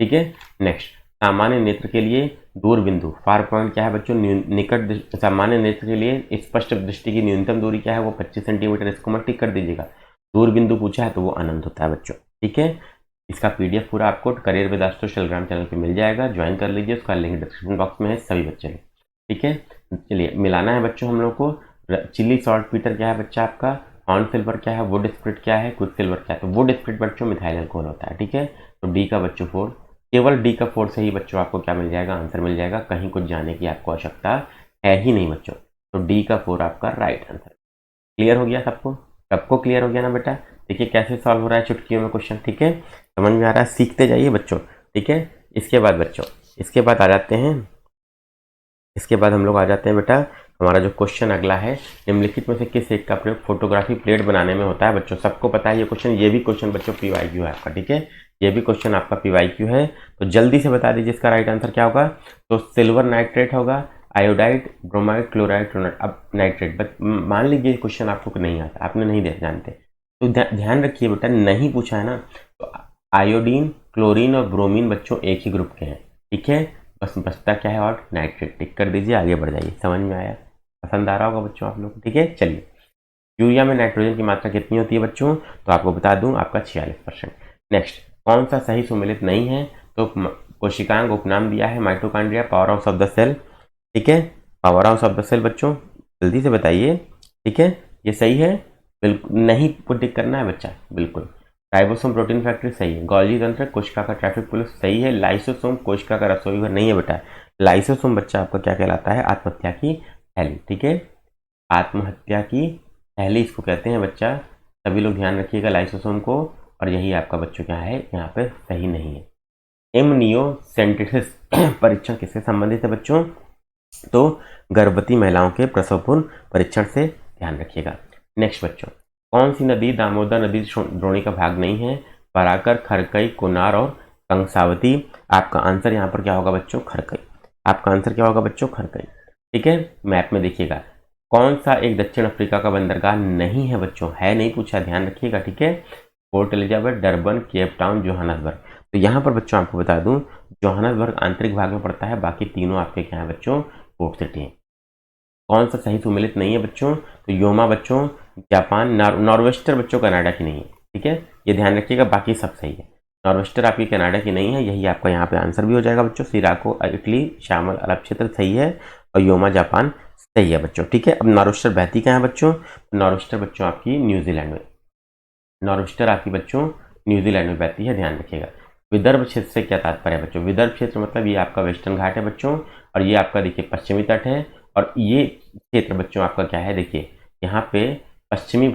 ठीक है, नेक्स्ट सामान्य नेत्र के लिए दूर बिंदु फार पॉइंट क्या है बच्चों? निकट। सामान्य नेत्र के लिए स्पष्ट दृष्टि की न्यूनतम दूरी क्या है? वो 25 सेंटीमीटर। इसको मत टिक कर दीजिएगा। दूर बिंदु पूछा है तो वो अनंत होता है बच्चों। ठीक है, इसका PDF पूरा आपको career with astro Telegram channel पे मिल जाएगा, ज्वाइन कर लीजिए, उसका लिंक डिस्क्रिप्शन बॉक्स में है सभी बच्चे लोग। ठीक है, चलिए मिलाना है बच्चों हम लोग को। चिली सॉल्ट पीटर क्या है बच्चा आपका? हॉर्न सिल्वर क्या है? वुड स्प्रिट क्या है? क्विक सिल्वर क्या है? तो वुड स्प्रिट बच्चों मिथाइल अल्कोहल होता है। ठीक है, तो डी का बच्चों 4, केवल डी का 4 से ही बच्चों आपको क्या मिल जाएगा? आंसर मिल जाएगा, कहीं कुछ जाने की आपको आवश्यकता है ही नहीं बच्चों। तो डी का 4 आपका राइट आंसर। क्लियर हो गया सबको? सबको क्लियर हो गया ना बेटा? देखिए कैसे सॉल्व हो रहा है चुटकियों में क्वेश्चन। ठीक है, समझ में आ रहा है? सीखते जाइए बच्चों। ठीक है, इसके बाद बच्चों इसके बाद आ जाते हैं इसके बाद हम लोग आ जाते हैं बेटा, हमारा जो क्वेश्चन अगला है, निम्नलिखित में से किस एक का प्रयोग फोटोग्राफी प्लेट बनाने में होता है बच्चों? सबको पता है ये क्वेश्चन, ये भी क्वेश्चन बच्चों PYQ है आपका। ठीक है, ये भी क्वेश्चन आपका PYQ है। तो जल्दी से बता दीजिए इसका राइट आंसर क्या होगा? तो सिल्वर नाइट्रेट होगा, आयोडाइड, ब्रोमाइड, क्लोराइड, क्लोराइड। अब नाइट्रेट, बट मान लीजिए क्वेश्चन आपको नहीं आता, आपने नहीं जानते, तो ध्यान रखिए बेटा, नहीं पूछा है ना, तो आयोडीन, क्लोरीन और ब्रोमीन बच्चों एक ही ग्रुप के हैं। ठीक है, बस बचता क्या है? और नाइट्रेट। टिक कर दीजिए, आगे बढ़ जाइए। समझ में आया? पसंद आ रहा होगा बच्चों आप लोग को। ठीक है, चलिए यूरिया में नाइट्रोजन की मात्रा कितनी होती है बच्चों? तो आपको बता दूं, आपका 46%। नेक्स्ट, कौन सा सही सुमेलित नहीं है? तो कोशिकांग उपनाम दिया है mitochondria, powerhouse of the cell. ठीक है, powerhouse of the cell बच्चों, जल्दी से बताइए। ठीक है, ये सही है? बिल्कुल नहीं को टिक करना है बच्चा, बिल्कुल। राइबोसोम प्रोटीन फैक्ट्री सही है। गोल्जी तंत्र कोशिका का ट्रैफिक पुलिस सही है। लाइसोसोम कोशिका का रसोई घर नहीं है बेटा। लाइसोसोम बच्चा आपका क्या कहलाता है? आत्महत्या की थैली। ठीक है, आत्महत्या की थैली इसको कहते हैं बच्चा, सभी लोग ध्यान रखिएगा लाइसोसोम को। और यही आपका बच्चों क्या है? यहाँ पे सही नहीं है। एमनियोसेंटेसिस परीक्षण किससे संबंधित है बच्चों? तो गर्भवती महिलाओं के प्रसव पूर्व परीक्षण से ध्यान रखिएगा। नेक्स्ट बच्चों, कौन सी नदी दामोदर नदी द्रोणी का भाग नहीं है? बराकर, खरकई, कुनार और कंसावती। आपका आंसर यहाँ पर क्या होगा बच्चों? खरकई। आपका आंसर क्या होगा बच्चों? खरकई। ठीक है, मैप में देखिएगा। कौन सा एक दक्षिण अफ्रीका का बंदरगाह नहीं है बच्चों? है नहीं पूछा, ध्यान रखिएगा। ठीक है, port Elizabeth, Durban, Cape Town, Johannesburg. तो यहाँ पर बच्चों आपको बता दूं, जोहान्सबर्ग आंतरिक भाग में पड़ता है, बाकी तीनों आपके क्या है बच्चों? पोर्ट सिटी है। कौन सा सही सुमेलित नहीं है बच्चों? तो योमा बच्चों जापान, नॉर्वेस्टर बच्चों कनाडा की नहीं है। ठीक है, ये ध्यान रखिएगा, बाकी सब सही है। नॉर्वेस्टर आपकी कनाडा की नहीं है, यही आपका यहाँ पे आंसर भी हो जाएगा बच्चों। सिराको इटली, शामल अरब क्षेत्र सही है, और योमा जापान सही है बच्चों। ठीक है, अब नॉर्वेस्टर बहती कहाँ है बच्चों? नॉर्वेस्टर बच्चों आपकी न्यूजीलैंड में, नॉर्वेस्टर आपकी बच्चों न्यूजीलैंड में बहती है, ध्यान रखिएगा। विदर्भ क्षेत्र से क्या तात्पर्य है बच्चों? विदर्भ क्षेत्र मतलब ये आपका वेस्टर्न घाट है बच्चों, और ये आपका देखिए पश्चिमी तट है, और ये क्षेत्र बच्चों आपका क्या है? देखिए यहाँ पे पश्चिमी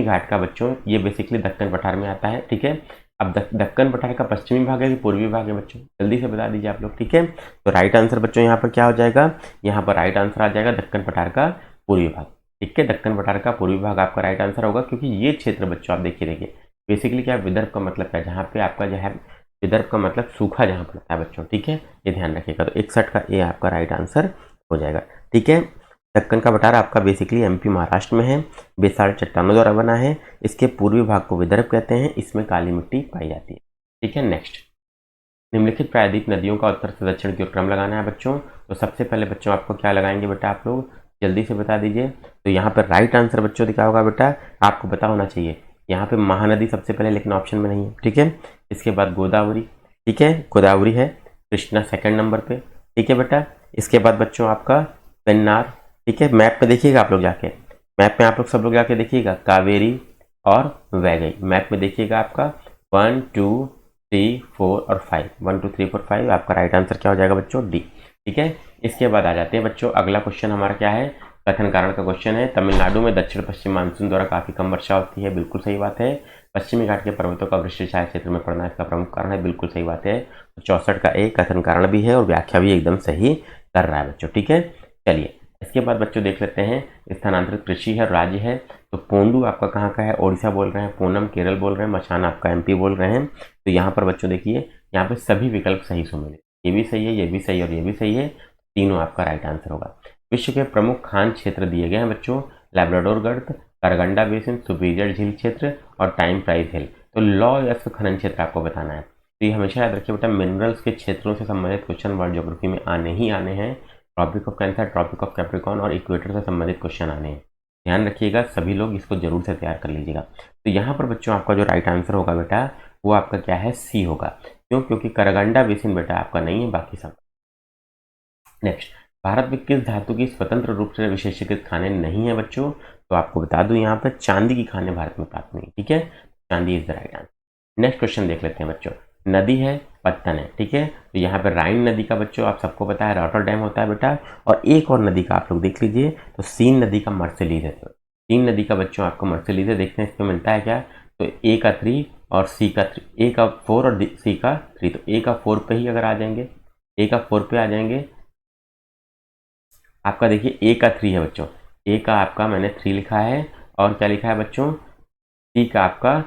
घाट का बच्चों ये बेसिकली दक्कन पठार में आता है। ठीक है, अब दक्कन पठार का पश्चिमी भाग है कि पूर्वी भाग है बच्चों? जल्दी से बता दीजिए आप लोग। ठीक है, तो राइट आंसर बच्चों यहाँ पर क्या हो जाएगा? यहाँ पर राइट आंसर आ जाएगा दक्कन पठार का पूर्वी भाग। ठीक है, दक्कन पठार का पूर्वी भाग आपका राइट आंसर होगा, क्योंकि ये क्षेत्र बच्चों आप देखिए बेसिकली क्या है, विदर्भ का मतलब क्या है? जहाँ पे आपका जो है विदर्भ का मतलब सूखा जहाँ पड़ता है बच्चों। ठीक है, ये ध्यान रखिएगा। तो 61 का ए आपका राइट आंसर हो जाएगा। ठीक है, दक्कन का पठार आपका बेसिकली एमपी महाराष्ट्र में है, बेसाल्ट चट्टानों द्वारा बना है, इसके पूर्वी भाग को विदर्भ कहते हैं, इसमें काली मिट्टी पाई जाती है। ठीक है, नेक्स्ट, निम्नलिखित प्रायद्वीप नदियों का उत्तर से दक्षिण की ओर क्रम लगाना है बच्चों। तो सबसे पहले बच्चों आपको क्या लगाएंगे बेटा? आप लोग जल्दी से बता दीजिए। तो यहाँ पर राइट आंसर बच्चों क्या होगा बेटा? आपको पता होना चाहिए। यहाँ पे महानदी सबसे पहले, लेकिन ऑप्शन में नहीं है। ठीक है, इसके बाद गोदावरी। ठीक है, गोदावरी है। कृष्णा सेकंड नंबर पे। ठीक है बेटा, इसके बाद बच्चों आपका पेन्नार। ठीक है, मैप में देखिएगा आप लोग जाके, मैप में आप लोग सब लोग जाके देखिएगा, कावेरी और वैगई। मैप में देखिएगा आपका 1 2 3 4 और 5, 1 2 3 4 5। आपका राइट आंसर क्या हो जाएगा बच्चों? डी। ठीक है, इसके बाद आ जाते हैं बच्चों, अगला क्वेश्चन हमारा क्या है? कथन कारण का क्वेश्चन है। तमिलनाडु में दक्षिण पश्चिम मानसून द्वारा काफी कम वर्षा होती है, बिल्कुल सही बात है। पश्चिमी घाट के पर्वतों का वृष्टि छाया क्षेत्र में पड़ना इसका प्रमुख कारण है, बिल्कुल सही बात है। तो 64 का एक कथन कारण भी है, और व्याख्या भी एकदम सही कर रहा है बच्चों। ठीक है, चलिए इसके बाद बच्चों देख लेते हैं, स्थानांतरित कृषि है, राज्य है। तो पोंडू आपका कहाँ का है? ओडिशा बोल रहे हैं। पूनम केरल बोल रहे हैं। मचान आपका एमपी बोल रहे हैं। तो यहाँ पर बच्चों देखिए, यहाँ पे सभी विकल्प सही सुमेलित, ये भी सही है, ये भी सही है, और ये भी सही है। तीनों आपका राइट आंसर होगा। विश्व के प्रमुख खान क्षेत्र दिए गए हैं बच्चों, लैब्राडोर गर्त, करगंडा बेसिन, सुपीरियर झील क्षेत्र और टाइम प्राइज हिल। तो लॉयस्क खनन क्षेत्र आपको बताना है। तो ये हमेशा याद रखिए बेटा, मिनरल्स के क्षेत्रों से संबंधित क्वेश्चन वर्ल्ड ज्योग्राफी में आने ही आने हैं। Tropic of Cancer, tropic of Capricorn और इक्वेटर से संबंधित क्वेश्चन आने हैं, ध्यान रखिएगा। सभी लोग इसको जरूर से तैयार कर लीजिएगा। तो यहाँ पर बच्चों आपका जो राइट आंसर होगा बेटा, वो आपका क्या है? सी होगा। क्यों? क्योंकि करगंडा बेसिन बेटा आपका नहीं है, बाकी सब। नेक्स्ट, भारत में किस धातु की स्वतंत्र रूप से विशेषीकृत खानें नहीं है बच्चों? तो आपको बता दूं, यहाँ पर चांदी की खानें भारत में प्राप्त नहीं है। ठीक है, चांदी is the right answer. Next question देख लेते हैं बच्चों, नदी है, पत्तन है। ठीक है, तो यहाँ पर राइन नदी का बच्चों आप सबको पता है रॉटरडैम होता है बेटा, और एक और नदी का आप लोग देख लीजिए, तो सीन नदी का मर्सिलीज है। तो सीन नदी का बच्चों आपको मर्सिलीज है, देखते हैं इसमें मिलता है क्या। तो ए का 3 और सी का 3, ए का 4 और सी का 3। तो ए का 4 पे ही अगर आ जाएंगे, ए का 4 पे आ जाएंगे, आपका देखिए ए का 3 है बच्चों, ए का आपका मैंने 3 लिखा है, और क्या लिखा है बच्चों? सी का आपका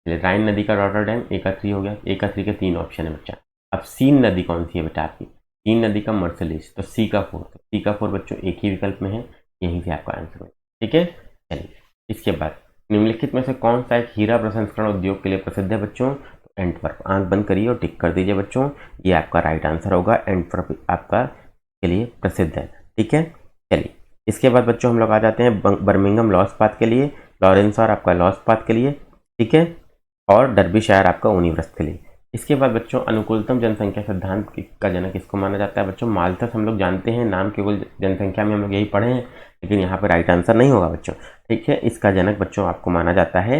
राइन नदी का रॉटरडैम, ए का 3 हो गया। ए का 3 के 3 ऑप्शन है बच्चा। अब सीन नदी कौन सी है बेटा आपकी? सीन नदी का मर्सिलीज, तो सी का 4। तो सी का 4 बच्चों एक ही विकल्प में है, यहीं से आपका आंसर है। ठीक है, चलिए इसके बाद निम्नलिखित में से कौन सा एक हीरा प्रसंस्करण उद्योग के लिए प्रसिद्ध है बच्चों? तो एंटवर्प। आंख बंद करिए और टिक कर दीजिए बच्चों, ये आपका राइट आंसर होगा। एंटवर्प आपका के लिए प्रसिद्ध है। ठीक है, चलिए इसके बाद बच्चों हम लोग आ जाते हैं बर्मिंघम लॉ इस्पात के लिए, लॉरेंस और आपका लॉ इस्पात के लिए। ठीक है, और डर्बीशायर आपका ऊनी व्रत के लिए। इसके बाद बच्चों अनुकूलतम जनसंख्या सिद्धांत का जनक किसको माना जाता है बच्चों? माल्थस हम लोग जानते हैं, नाम केवल जनसंख्या में हम लोग यही पढ़े हैं, लेकिन यहाँ पर राइट आंसर नहीं होगा बच्चों। ठीक है, इसका जनक बच्चों आपको माना जाता है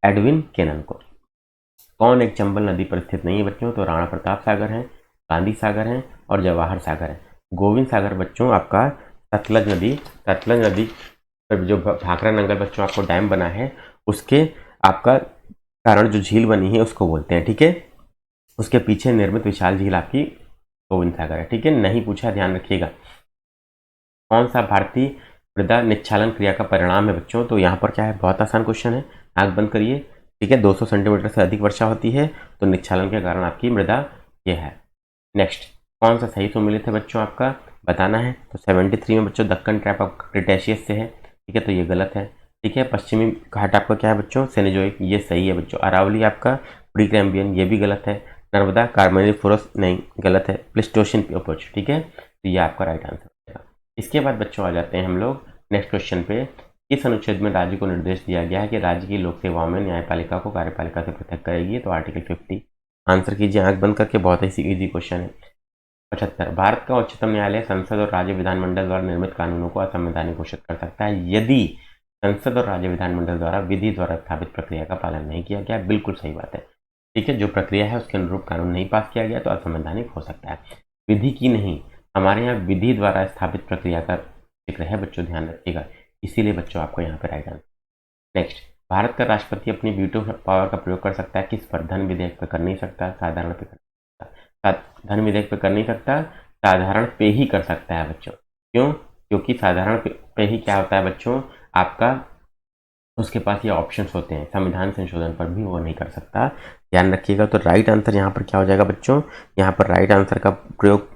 एडविन केनन को। कौन एक चंबल नदी पर स्थित नहीं है बच्चों? तो राणा प्रताप सागर है, गांधी सागर है और जवाहर सागर है। गोविंद सागर बच्चों आपका सतलज नदी पर जो भाखरा नंगल बच्चों आपको डैम बना है, उसके आपका कारण जो झील बनी है उसको बोलते हैं। ठीक है, उसके पीछे निर्मित विशाल झील आपकी गोविंद सागर है। ठीक है, नहीं पूछा, ध्यान रखिएगा। कौन सा भारतीय मृदा निच्छालन क्रिया का परिणाम है बच्चों? तो यहाँ पर क्या है, बहुत आसान क्वेश्चन है, आंख बंद करिए। ठीक है, 200 सेंटीमीटर से अधिक वर्षा होती है तो निच्छालन के कारण आपकी मृदा ये है। नेक्स्ट, कौन सा सही सुमेलित है बच्चों, आपका बताना है। तो 73 में बच्चों दक्कन ट्रैप आपका क्रिटेशियस से है। ठीक है, तो ये गलत है। ठीक है, पश्चिमी घाट आपका क्या है बच्चों, सेनेजोइक, ये सही है बच्चों। अरावली आपका प्रीकैम्बियन, ये भी गलत है। नर्मदा कार्बोनिफोरस, नहीं गलत है। प्लिस्टोशियन एपोच। ठीक है, तो ये आपका राइट आंसर है। इसके बाद बच्चों आ जाते हैं हम लोग नेक्स्ट क्वेश्चन पे। इस अनुच्छेद में राज्य को निर्देश दिया गया है कि राज्य की लोक सेवाओं में न्यायपालिका को कार्यपालिका से पृथक करेगी। तो आर्टिकल 50। आंसर कीजिए आंख बंद करके, बहुत ही इजी क्वेश्चन है। 75, भारत का उच्चतम न्यायालय संसद और राज्य विधानमंडल द्वारा निर्मित कानूनों को असंवैधानिक घोषित कर सकता है यदि संसद और राज्य विधानमंडल द्वारा विधि द्वारा स्थापित प्रक्रिया का पालन नहीं किया गया। बिल्कुल सही बात है। ठीक है, जो प्रक्रिया है उसके अनुरूप कानून नहीं पास किया गया तो असंवैधानिक हो सकता है, विधि की नहीं। हमारे यहाँ विधि द्वारा स्थापित प्रक्रिया का जिक्र है बच्चों, ध्यान रखिएगा। इसीलिए बच्चों आपको यहाँ पे राइट आंसर। नेक्स्ट, भारत का राष्ट्रपति अपनी वीटो पावर का प्रयोग कर सकता है किस पर? धन विधेयक पे कर नहीं सकता, साधारण पे कर सकता। धन विधेयक पे कर नहीं सकता, साधारण पे ही कर सकता है बच्चों। क्यों? क्योंकि साधारण पे ही क्या होता है बच्चों, आपका उसके पास ये ऑप्शंस होते हैं, संविधान संशोधन पर भी वो नहीं कर सकता, ध्यान रखिएगा। तो राइट आंसर यहाँ पर क्या हो जाएगा बच्चों, यहाँ पर राइट आंसर का प्रयोग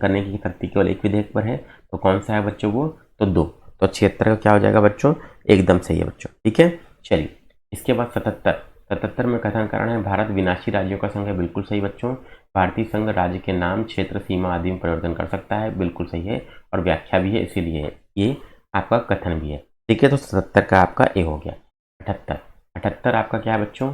करने की शक्ति केवल एक विधेयक पर है। तो कौन सा है बच्चों वो? तो 2। तो 76 का क्या हो जाएगा बच्चों? एकदम सही है बच्चों। ठीक है, चलिए इसके बाद 77 में कथन कारण है भारत विनाशी राज्यों का संघ है। बिल्कुल सही बच्चों। भारतीय संघ राज्य के नाम, क्षेत्र, सीमा आदि में परिवर्तन कर सकता है। बिल्कुल सही है, और व्याख्या भी है, इसीलिए ये आपका कथन भी है। ठीक है, तो 77 का आपका ए हो गया। 78 आपका क्या है बच्चों?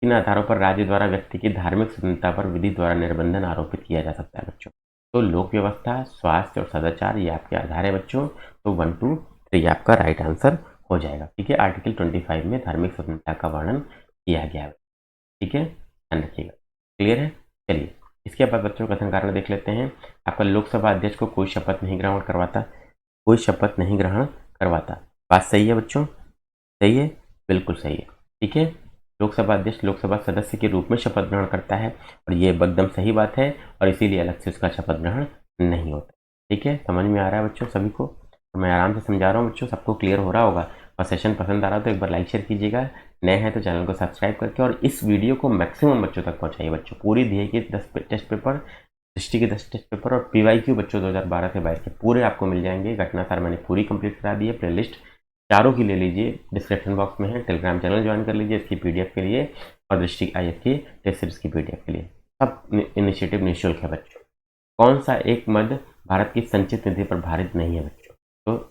इन आधारों पर राज्य द्वारा व्यक्ति की धार्मिक स्वतंत्रता पर विधि द्वारा निर्बंधन आरोपित किया जा सकता है बच्चों। तो लोक व्यवस्था, स्वास्थ्य और सदाचार, ये आपके आधार है बच्चों। तो 1, 2, 3 आपका राइट आंसर हो जाएगा। ठीक है, आर्टिकल 25 में धार्मिक स्वतंत्रता का वर्णन किया गया है। ठीक है, ध्यान रखिएगा। क्लियर है? चलिए इसके बाद बच्चों कथन कारण देख लेते हैं। आपका लोकसभा अध्यक्ष को कोई शपथ नहीं ग्रहण करवाता, कोई शपथ नहीं ग्रहण करवाता। बात सही है बच्चों? सही है, बिल्कुल सही है। ठीक है, लोकसभा अध्यक्ष लोकसभा सदस्य के रूप में शपथ ग्रहण करता है, और ये एकदम सही बात है, और इसीलिए अलग से उसका शपथ ग्रहण नहीं होता। ठीक है, समझ में आ रहा है बच्चों सभी को? तो मैं आराम से समझा रहा हूँ बच्चों, सबको क्लियर हो रहा होगा। और सेशन पसंद आ रहा हो तो एक बार लाइक शेयर कीजिएगा, नए हैं तो चैनल को सब्सक्राइब करके, और इस वीडियो को मैक्सिमम बच्चों तक पहुँचाइए बच्चों। पूरी दिए की 10 टेस्ट पेपर, दृष्टि के 10 टेस्ट पेपर और PYQ बच्चों 2012 से 22 के पूरे आपको मिल जाएंगे। घटना सार मैंने पूरी कंप्लीट करा दी है, प्लेलिस्ट चारों की ले लीजिए, डिस्क्रिप्शन बॉक्स में है। टेलीग्राम चैनल ज्वाइन कर लीजिए इसकी PDF के लिए, और दृष्टि IAS की टेस्ट सीरीज की PDF के लिए। सब इनिशिएटिव निःशुल्क है बच्चों। कौन सा एक मद भारत की संचित निधि पर भारित नहीं है बच्चों? तो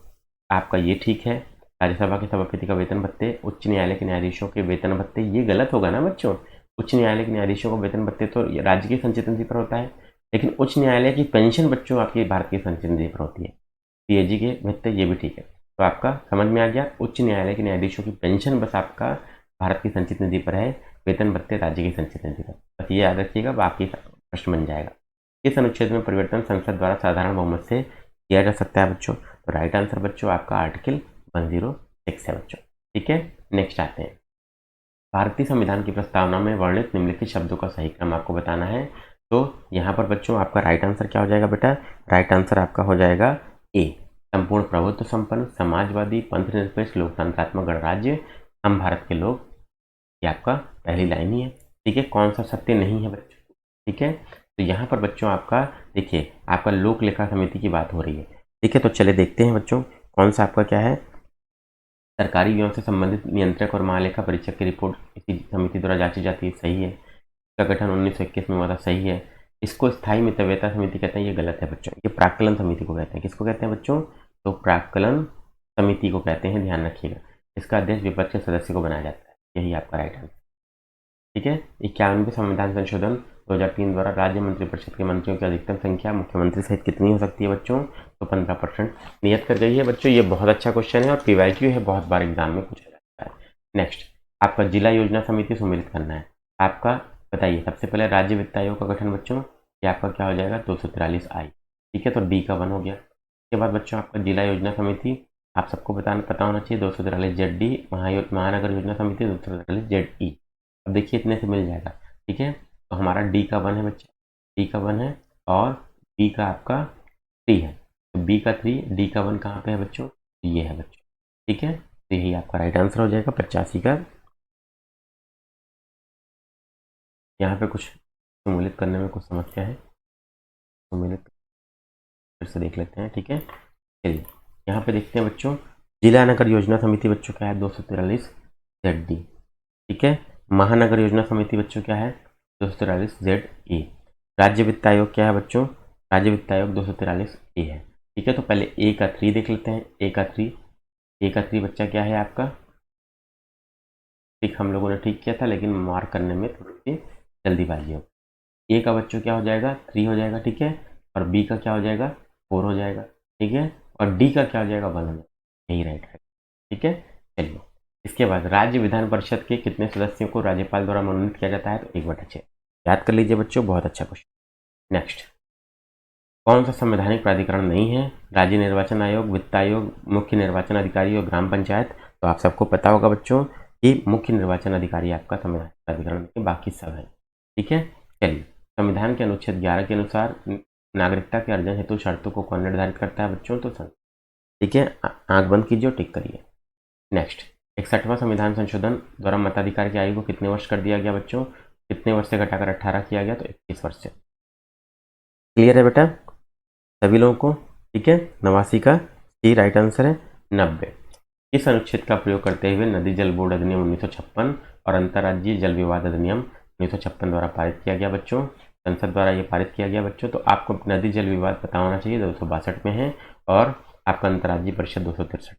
आपका ये ठीक है। राज्यसभा के सभापति का वेतन भत्ते, उच्च न्यायालय के न्यायाधीशों के वेतन भत्ते, ये गलत होगा ना बच्चों। उच्च न्यायालय के न्यायाधीशों को वेतन भत्ते तो राज्य की संचित निधि पर होता है, लेकिन उच्च न्यायालय की पेंशन बच्चों आपकी भारत की संचित निधि पर होती है। CAG के भत्ते, ये भी ठीक है। तो आपका समझ में आ गया, उच्च न्यायालय के न्यायाधीशों की पेंशन बस आपका भारत की संचित निधि पर है, वेतन भत्ते राज्य की संचित निधि पर। बस ये याद रखिएगा, बाकी प्रश्न बन जाएगा। इस अनुच्छेद में परिवर्तन संसद द्वारा साधारण बहुमत से किया जा सकता है बच्चों। तो राइट आंसर बच्चों आपका आर्टिकल 106 है बच्चों। ठीक है, नेक्स्ट आते हैं। भारतीय संविधान की प्रस्तावना में वर्णित निम्नलिखित शब्दों का सही क्रम आपको बताना है। तो यहाँ पर बच्चों आपका राइट आंसर क्या हो जाएगा बेटा? राइट आंसर आपका हो जाएगा ए, संपूर्ण प्रभुत्व संपन्न, समाजवादी, पंथ निरपेक्ष, लोकतंत्रात्मक गणराज्य, हम भारत के लोग, ये आपका पहली लाइन ही है। ठीक है, कौन सा सत्य नहीं है बच्चों? ठीक है, तो यहाँ पर बच्चों आपका देखिए, आपका लोक लेखा समिति की बात हो रही है। ठीक है, तो चले देखते हैं बच्चों कौन सा आपका क्या है। सरकारी व्ययों से संबंधित नियंत्रक और महालेखा परीक्षक की रिपोर्ट इसी समिति द्वारा जांची जाती है, सही है। इसका गठन 1921 में हुआ था, सही है। इसको स्थायी मितव्ययता समिति कहते हैं, ये गलत है बच्चों। ये प्राक्कलन समिति को कहते हैं। किसको कहते हैं बच्चों? तो प्राक्कलन समिति को कहते हैं, ध्यान रखिएगा। इसका अध्यक्ष विपक्ष के सदस्य को बनाया जाता है, यही आपका राइट आंसर। ठीक है, 51वें संविधान संशोधन 2003 द्वारा राज्य मंत्रिपरिषद के मंत्रियों की अधिकतम संख्या मुख्यमंत्री सहित कितनी हो सकती है बच्चों? तो 15% नियत कर गई है बच्चों। ये बहुत अच्छा क्वेश्चन है और PYQ है, बहुत बार एग्जाम में पूछा जाता है। नेक्स्ट, आपका जिला योजना समिति सम्मिलित करना है आपका, बताइए। सबसे पहले राज्य वित्त आयोग का गठन बच्चों, ये आपका क्या हो जाएगा? 243I। ठीक है, तो D का 1 हो गया। उसके बाद बच्चों आपका जिला योजना समिति, आप सबको पता होना चाहिए, 243ZD। महानगर योजना समिति 243ZE। अब देखिए इतने से मिल जाएगा। ठीक है, तो हमारा D का 1 है बच्चे, D का 1 है, और बी का आपका 3 है। तो बी का 3, डी का 1 कहाँ पे है बच्चों? ये है बच्चों, ठीक है। तो यही आपका राइट आंसर हो जाएगा 85 का। यहाँ पे कुछ सम्मिलित करने में कुछ समस्या है, सम्मिलित फिर से देख लेते हैं, ठीक है। चलिए यहाँ पे देखते हैं बच्चों, जिला नगर योजना समिति बच्चों क्या है? 243 ZD, ठीक है। महानगर योजना समिति बच्चों क्या है? 243 ZE। राज्य वित्त आयोग क्या है बच्चों? राज्य वित्त आयोग 243 A है, ठीक है। तो पहले ए का 3 देख लेते हैं। ए का 3 बच्चा क्या है आपका? ठीक, हम लोगों ने ठीक किया था, लेकिन मार्क करने में थोड़ी सी जल्दीबाजी हो। ए का बच्चों क्या हो जाएगा? 3 हो जाएगा, ठीक है। और बी का क्या हो जाएगा? 4 हो जाएगा, ठीक है। और डी का क्या हो जाएगा? 1 हो जाएगा। यही राइट है, ठीक है। चलिए इसके बाद राज्य विधान परिषद के कितने सदस्यों को राज्यपाल द्वारा मनोनीत किया जाता है? तो 1/6। याद कर लीजिए बच्चों, बहुत अच्छा क्वेश्चन। नेक्स्ट, कौन सा संवैधानिक प्राधिकरण नहीं है? राज्य निर्वाचन आयोग, वित्त आयोग, मुख्य निर्वाचन अधिकारी और ग्राम पंचायत। तो आप सबको पता होगा बच्चों कि मुख्य निर्वाचन अधिकारी आपका संवैधानिक प्राधिकरण के बाकी सब है, ठीक है। चलिए, संविधान के अनुच्छेद 11 के अनुसार नागरिकता के अर्जन हेतु शर्तों को कौन निर्धारित करता है बच्चों? तो ठीक है, आंख बंद कीजिए और टिक करिए। नेक्स्ट, 61वां संविधान संशोधन द्वारा मताधिकार की आयु को कितने वर्ष कर दिया गया बच्चों? कितने वर्ष से घटाकर 18 किया गया? तो 21 वर्ष से। क्लियर है बेटा सभी लोगों को? ठीक है, 89 का सी राइट आंसर है। 90, इस अनुच्छेद का प्रयोग करते हुए नदी जल बोर्ड अधिनियम 1956 और अंतर्राज्यीय जल विवाद अधिनियम 1956 द्वारा पारित किया गया बच्चों। संसद द्वारा ये पारित किया गया बच्चों। तो आपको नदी जल विवाद पता होना चाहिए, 262 में है, और आपका अंतर्राज्यीय परिषद 263।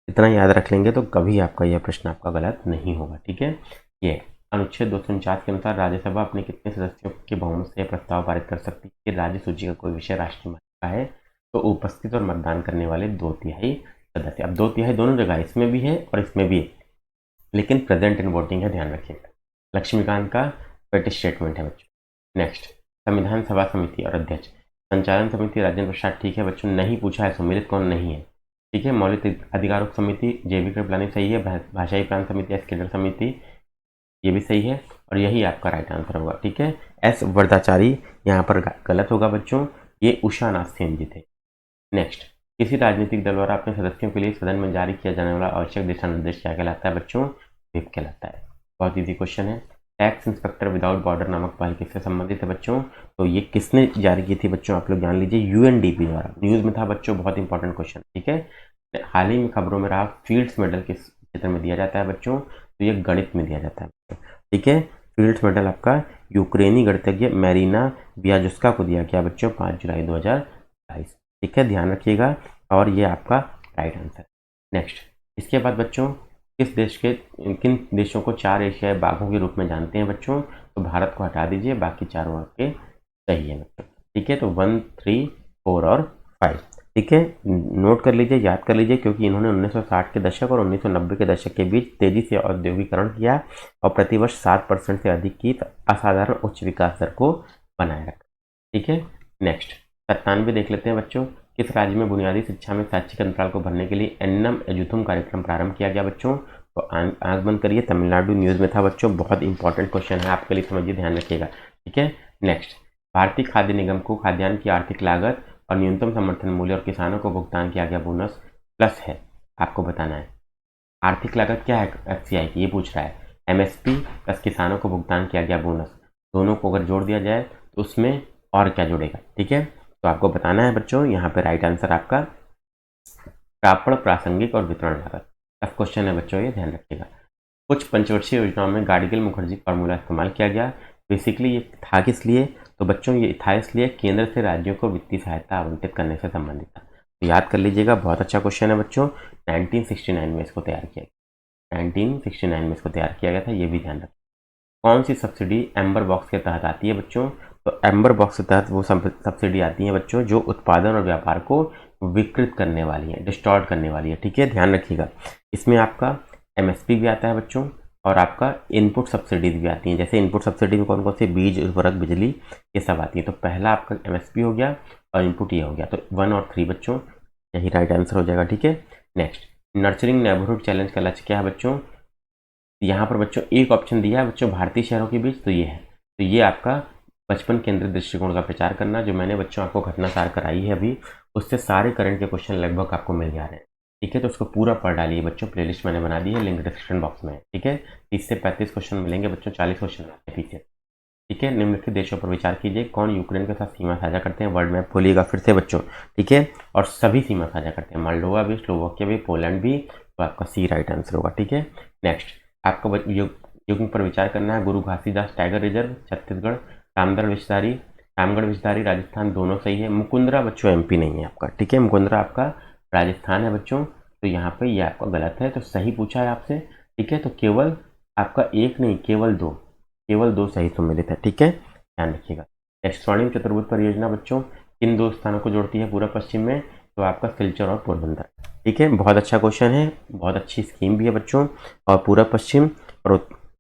इतना याद रख लेंगे तो कभी आपका यह प्रश्न आपका गलत नहीं होगा, ठीक है। ये अनुच्छेद 249 के अनुसार राज्यसभा अपने कितने सदस्यों के बहुमत से प्रस्ताव पारित कर सकती है कि राज्य सूची का कोई विषय राष्ट्रीय महत्व का है? तो उपस्थित और मतदान करने वाले 2/3 सदस्य। अब 2/3 दोनों जगह, इसमें भी है और इसमें भी है, लेकिन प्रेजेंट इन वोटिंग है, ध्यान रखिएगा। लक्ष्मीकांत का पेट स्टेटमेंट है बच्चों। नेक्स्ट, संविधान सभा समिति और अध्यक्ष। संचालन समिति राजेंद्र प्रसाद, ठीक है बच्चों, नहीं पूछा है। सम्मिलित कौन नहीं है? ठीक है, मौलिक अधिकारों समिति JV कृपलानी सही है। भाषाई प्रांत समिति एस समिति, ये भी सही है, और यही आपका राइट आंसर होगा, ठीक है। एस वर्दाचारी यहाँ पर गलत होगा बच्चों, ये उषा नाथ सेन जी थे। नेक्स्ट, किसी राजनीतिक दल द्वारा अपने सदस्यों के लिए सदन में जारी किया जाने वाला आवश्यक दिशा निर्देश क्या कहलाता है बच्चों? व्हिप कहलाता है। बहुत इजी क्वेश्चन है। टैक्स इंस्पेक्टर विदाउट बॉर्डर नामक पहल किससे संबंधित है बच्चों? तो ये किसने जारी की थी बच्चों? आप लोग जान लीजिए, UNDP द्वारा। न्यूज में था बच्चों, बहुत इंपॉर्टेंट क्वेश्चन, ठीक है। हाल ही में खबरों में रहा, फील्ड्स मेडल किस क्षेत्र में दिया जाता है बच्चों? तो ये गणित में दिया जाता है, ठीक है। फील्ड्स मेडल आपका यूक्रेनी गणितज्ञ मैरिना बियाजुस्का को दिया गया बच्चों 5 जुलाई 2022, ठीक है, ध्यान रखिएगा। और ये आपका राइट आंसर। नेक्स्ट, इसके बाद बच्चों, किन देशों को 4 एशियाई बाघों के रूप में जानते हैं बच्चों? तो भारत को हटा दीजिए, बाकी चारों आपके सही है बच्चों, ठीक है। तो 1, 3, 4 और 5, ठीक है, नोट कर लीजिए, याद कर लीजिए, क्योंकि इन्होंने 1960 के दशक और 1990 के दशक के बीच तेजी से औद्योगिकरण किया और प्रतिवर्ष 7% से अधिक की असाधारण उच्च विकास दर को बनाए रखा, ठीक है। नेक्स्ट, 97 देख लेते हैं बच्चों। किस राज्य में बुनियादी शिक्षा में शैक्षिक अंतराल को भरने के लिए एन्नम एजुथुम कार्यक्रम प्रारंभ किया गया बच्चों? तो आंख बंद करिए, तमिलनाडु न्यूज में था बच्चों। बहुत इंपॉर्टेंट क्वेश्चन है आपके लिए, समझिए, ध्यान रखिएगा, ठीक है। नेक्स्ट, भारतीय खाद्य निगम को खाद्यान्न की आर्थिक लागत और न्यूनतम समर्थन मूल्य और किसानों को भुगतान किया गया बोनस प्लस है, आपको बताना है। आर्थिक लागत क्या है FCI की, ये पूछ रहा है। MSP प्लस किसानों को भुगतान किया गया बोनस, दोनों को अगर जोड़ दिया जाए तो उसमें और क्या जुड़ेगा, ठीक है। तो आपको बताना है बच्चों, यहाँ पे राइट आंसर आपका प्रापण, प्रासंगिक और वितरण लागत। टफ क्वेश्चन है बच्चों, ये ध्यान रखिएगा। कुछ पंचवर्षीय योजनाओं में गाडगिल मुखर्जी फार्मूला इस्तेमाल किया गया। बेसिकली ये था किस लिए? तो बच्चों ये था इसलिए केंद्र से राज्यों को वित्तीय सहायता आवंटित करने से संबंधित था। तो याद कर लीजिएगा, बहुत अच्छा क्वेश्चन है बच्चों। 1969 में इसको तैयार किया गया, 1969 में इसको तैयार किया गया था, ये भी ध्यान रखें। कौन सी सब्सिडी एम्बर बॉक्स के तहत आती है बच्चों? तो एम्बर बॉक्स के तहत वो सब्सिडी आती है बच्चों जो उत्पादन और व्यापार को विकृत करने वाली है, डिस्टॉर्ट करने वाली है, ठीक है, ध्यान रखिएगा। इसमें आपका MSP भी आता है बच्चों, और आपका इनपुट सब्सिडीज भी आती हैं। जैसे इनपुट सब्सिडी में कौन कौन से बीज, उर्वरक, बिजली, ये सब आती है। तो पहला आपका MSP हो गया और इनपुट ये हो गया, तो 1 और 3 बच्चों, यही राइट आंसर हो जाएगा, ठीक है। नेक्स्ट, नर्चरिंग नेबरहुड चैलेंज का लक्ष्य क्या है बच्चों? यहाँ पर बच्चों एक ऑप्शन दिया है बच्चों, भारतीय शहरों के बीच, तो ये है। तो ये आपका बचपन केंद्रित दृष्टिकोण का प्रचार करना, जो मैंने बच्चों आपको घटना सार कराई है अभी, उससे सारे करंट के क्वेश्चन लगभग आपको मिल जा रहे हैं। ठीक है, तो उसको पूरा पढ़ डालिए बच्चों, प्लेलिस्ट मैंने बना दी है, लिंक डिस्क्रिप्शन बॉक्स में है। ठीक है, 30 से 35 क्वेश्चन मिलेंगे बच्चों, 40 क्वेश्चन आते हैं पीछे। ठीक है, निम्नलिखित देशों पर विचार कीजिए, कौन यूक्रेन के साथ सीमा साझा करते हैं। वर्ल्ड मैप खोलिएगा फिर से बच्चों। ठीक है, और सभी सीमा साझा करते हैं, मोल्डोवा भी, स्लोवाकिया भी, पोलैंड भी। तो आपका सी राइट आंसर होगा। ठीक है, नेक्स्ट आपको युग्म पर विचार करना है। गुरु घासीदास टाइगर रिजर्व छत्तीसगढ़, रामगढ़ विषधारी राजस्थान, दोनों सही है। मुकुंदरा बच्चों एमपी नहीं है आपका। ठीक है, मुकुंदरा आपका राजस्थान है बच्चों, तो यहाँ पे ये आपका गलत है, तो सही पूछा है आपसे। ठीक है, तो केवल आपका एक नहीं, केवल दो सही सम्मिलित है। ठीक है, ध्यान रखिएगा। नेक्स्ट, स्वर्णिम चतुर्भुज परियोजना बच्चों किन दो स्थानों को जोड़ती है पूर्व पश्चिम में। तो आपका सिलचर और पोरबंदर। ठीक है, बहुत अच्छा क्वेश्चन है, बहुत अच्छी स्कीम भी है बच्चों। और पूर्व पश्चिम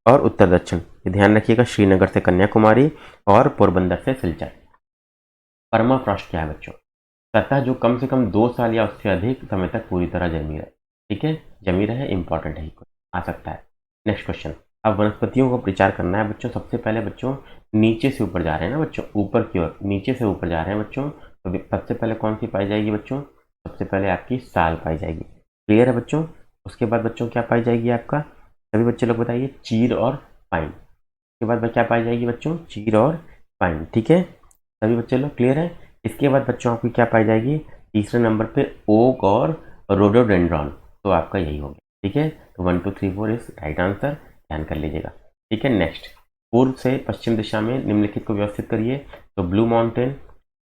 और उत्तर दक्षिण, ये ध्यान रखिएगा, श्रीनगर से कन्याकुमारी और पोरबंदर से सिलचर। परमाफ्रॉस्ट क्या है बच्चों? सतह जो कम से कम 2 साल या उससे अधिक समय तक पूरी तरह जमी रहे। ठीक है, जमी रहे, इंपॉर्टेंट है, आ सकता है। नेक्स्ट क्वेश्चन, अब वनस्पतियों को प्रचार करना है बच्चों। सबसे पहले बच्चों नीचे से ऊपर जा रहे हैं ना बच्चों, ऊपर की ओर, नीचे से ऊपर जा रहे हैं बच्चों। तो सबसे पहले कौन सी पाई जाएगी बच्चों? सबसे पहले आपकी साल पाई जाएगी। क्लियर है बच्चों? उसके बाद बच्चों क्या पाई जाएगी आपका? सभी बच्चे लोग बताइए, चीर और पाइन। उसके बाद क्या पाई जाएगी बच्चों? चीर और पाइन। ठीक है, सभी बच्चे लोग क्लियर है? इसके बाद बच्चों आपकी क्या पाई जाएगी? तीसरे नंबर पे ओक और रोडोडेंड्रॉन। तो आपका यही हो गया। ठीक है, तो 1 2 3 4 इज राइट आंसर, ध्यान कर लीजिएगा। ठीक है, नेक्स्ट, पूर्व से पश्चिम दिशा में निम्नलिखित को व्यवस्थित करिए। तो ब्लू माउंटेन,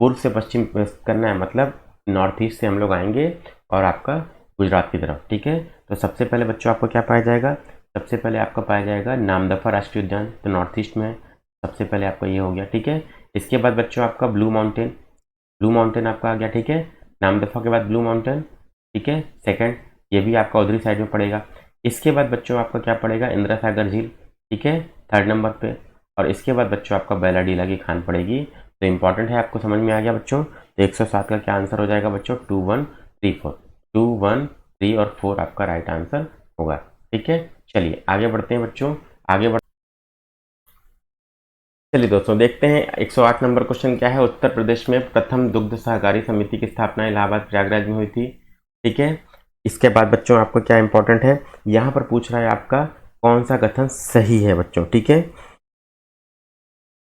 पूर्व से पश्चिम व्यवस्थित करना है, मतलब नॉर्थ ईस्ट से हम लोग आएंगे और आपका गुजरात की तरफ। ठीक है, तो सबसे पहले बच्चों आपको क्या पाया जाएगा? सबसे पहले आपका पाया जाएगा नामदफा राष्ट्रीय उद्यान, तो नॉर्थ ईस्ट में है। सबसे पहले आपका ये हो गया। ठीक है, इसके बाद बच्चों आपका ब्लू माउंटेन आपका आ गया। ठीक है, नामदफा के बाद ब्लू माउंटेन। ठीक है, सेकंड, ये भी आपका उधरी साइड में पड़ेगा। इसके बाद बच्चों आपका क्या पड़ेगा? इंदिरा सागर झील। ठीक है, थर्ड नंबर पे। और इसके बाद बच्चों आपका बैलाडीला की खान पड़ेगी। तो इंपॉर्टेंट है, आपको समझ में आ गया बच्चों। तो 107 का क्या आंसर हो जाएगा बच्चों? 2 1 3 4, 2 1 3 और 4 आपका राइट आंसर होगा। ठीक है, चलिए आगे बढ़ते हैं बच्चों, चलिए दोस्तों देखते हैं 108 नंबर क्वेश्चन क्या है। उत्तर प्रदेश में प्रथम दुग्ध सहकारी समिति की स्थापना इलाहाबाद प्रयागराज में हुई थी। ठीक है, इसके बाद बच्चों आपको क्या इंपॉर्टेंट है, यहां पर पूछ रहा है आपका कौन सा कथन सही है बच्चों। ठीक है,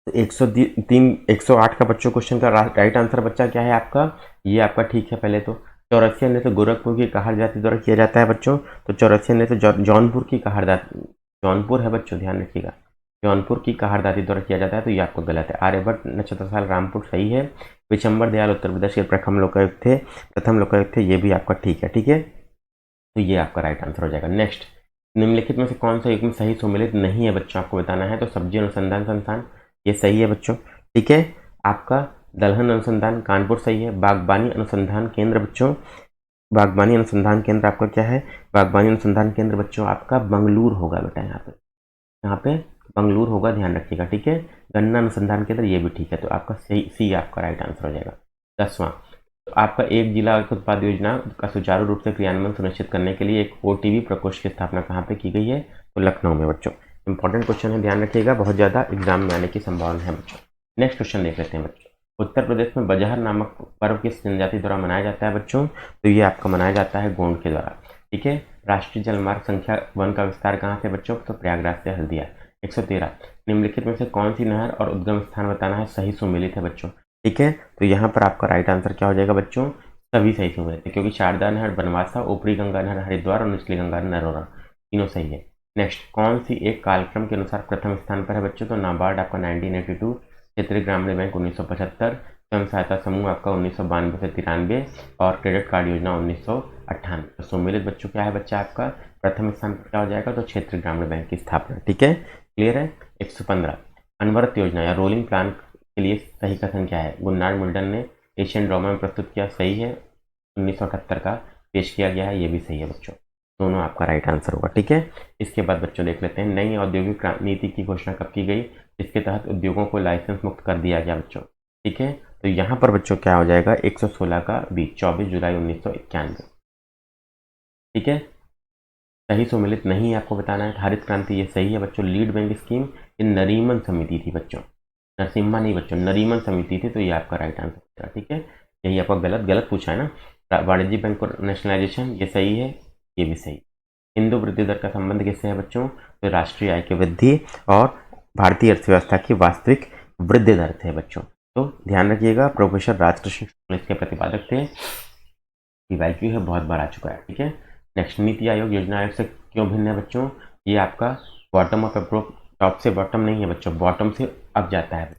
108 का बच्चों क्वेश्चन का राइट आंसर बच्चा क्या है आपका? ये आपका ठीक है। पहले तो चौरसिया नृत्य गोरखपुर की कहार जाति द्वारा किया जाता है बच्चों। तो चौरसिया नृत्य जौनपुर की कहार जाति, जौनपुर है बच्चों, ध्यान रखिएगा, जौनपुर की कहार दादी द्वारा किया जाता है। तो ये आपको गलत है। आर्यभट्ट नक्षत्रसाल रामपुर सही है। विशंबर दयाल उत्तर प्रदेश के प्रथम लोकायुक्त थे, ये भी आपका ठीक है। ठीक है, तो ये आपका राइट आंसर हो जाएगा। नेक्स्ट, निम्नलिखित में से कौन सा युग्म सही सम्मिलित नहीं है बच्चों, आपको बताना है। तो सब्जी अनुसंधान संस्थान, ये सही है बच्चों। ठीक है, आपका दलहन अनुसंधान कानपुर सही है। बागबानी अनुसंधान केंद्र बच्चों, बागबानी अनुसंधान केंद्र आपका क्या है? बागबानी अनुसंधान केंद्र बच्चों आपका बंगलुरु होगा बेटा, यहाँ पे बंगलुरु होगा, ध्यान रखिएगा। ठीक है, गन्ना अनुसंधान केंद्र, ये भी ठीक है। तो आपका सी आपका राइट आंसर हो जाएगा। 10वां, तो आपका एक जिला एक उत्पाद योजना का सुचारू रूप से क्रियान्वयन सुनिश्चित करने के लिए एक ओटीवी प्रकोष्ठ की स्थापना कहाँ पे की गई है? तो लखनऊ में बच्चों। इंपॉर्टेंट क्वेश्चन है, ध्यान रखिएगा, बहुत ज़्यादा एग्जाम में आने की संभावना है बच्चों। नेक्स्ट क्वेश्चन देख लेते हैं बच्चों। उत्तर प्रदेश में बजहर नामक पर्व किस जनजाति द्वारा मनाया जाता है बच्चों? तो ये आपका मनाया जाता है गोंड के द्वारा। ठीक है, राष्ट्रीय जलमार्ग संख्या 1 का विस्तार कहाँ से बच्चों? तो प्रयागराज से हल्दिया। 113, निम्नलिखित में से कौन सी नहर और उद्गम स्थान बताना है सही सुमेलित है बच्चों? ठीक है, तो यहाँ पर आपका राइट आंसर क्या हो जाएगा बच्चों? सभी सही सुमेलित है, क्योंकि शारदा नहर बनवासा, ऊपरी गंगा नहर हरिद्वार और निचली गंगा नहर नरोरा, तीनों सही है। नेक्स्ट, कौन सी एक कालक्रम के अनुसार प्रथम स्थान पर है बच्चों? तो नाबार्ड आपका 1982, क्षेत्रीय ग्रामीण बैंक 1975, स्वयं सहायता समूह आपका 1992 से 93 और क्रेडिट कार्ड योजना 1998। तो सुमेलित बच्चों क्या है बच्चा आपका? प्रथम स्थान पर क्या हो जाएगा? तो क्षेत्रीय ग्रामीण बैंक की स्थापना। ठीक है, क्लियर है। 115, अनवरत योजना या रोलिंग प्लान के लिए सही कथन क्या है? गुन्नार मिल्टन ने एशियन ड्रामा में प्रस्तुत किया, सही है। 1978 का पेश किया गया है, ये भी सही है बच्चों। दोनों आपका राइट आंसर होगा। ठीक है, इसके बाद बच्चों देख लेते हैं नई औद्योगिक नीति की घोषणा कब की गई? इसके तहत उद्योगों को लाइसेंस मुक्त कर दिया गया बच्चों। ठीक है, तो यहाँ पर बच्चों क्या हो जाएगा? 116 का बी, 24 जुलाई 1991। ठीक है, सही सुमेलित नहीं है, आपको बताना है। हरित क्रांति, ये सही है बच्चों। लीड बैंक स्कीम, ये नरीमन समिति थी बच्चों। नरसिम्हा नहीं बच्चों, नरीमन समिति थी, तो ये आपका राइट आंसर है। ठीक है, यही आपका गलत गलत पूछा है ना। वाणिज्य बैंक को नेशनलाइजेशन, ये सही है, ये भी सही। हिंदू वृद्धि दर का संबंध किससे है बच्चों? तो राष्ट्रीय आय की वृद्धि और भारतीय अर्थव्यवस्था की वास्तविक वृद्धि दर थे बच्चों। तो ध्यान रखिएगा, प्रोफेसर राजकृष्ण शुक्ल इसके प्रतिपादक थे। पीवाईक्यू है, बहुत बार आ चुका है। ठीक है, नेक्स्ट, नीति आयोग योजना आयोग से क्यों भिन्न है बच्चों? ये आपका बॉटम अप अप्रोच, टॉप से बॉटम नहीं है बच्चों, बॉटम से अप जाता है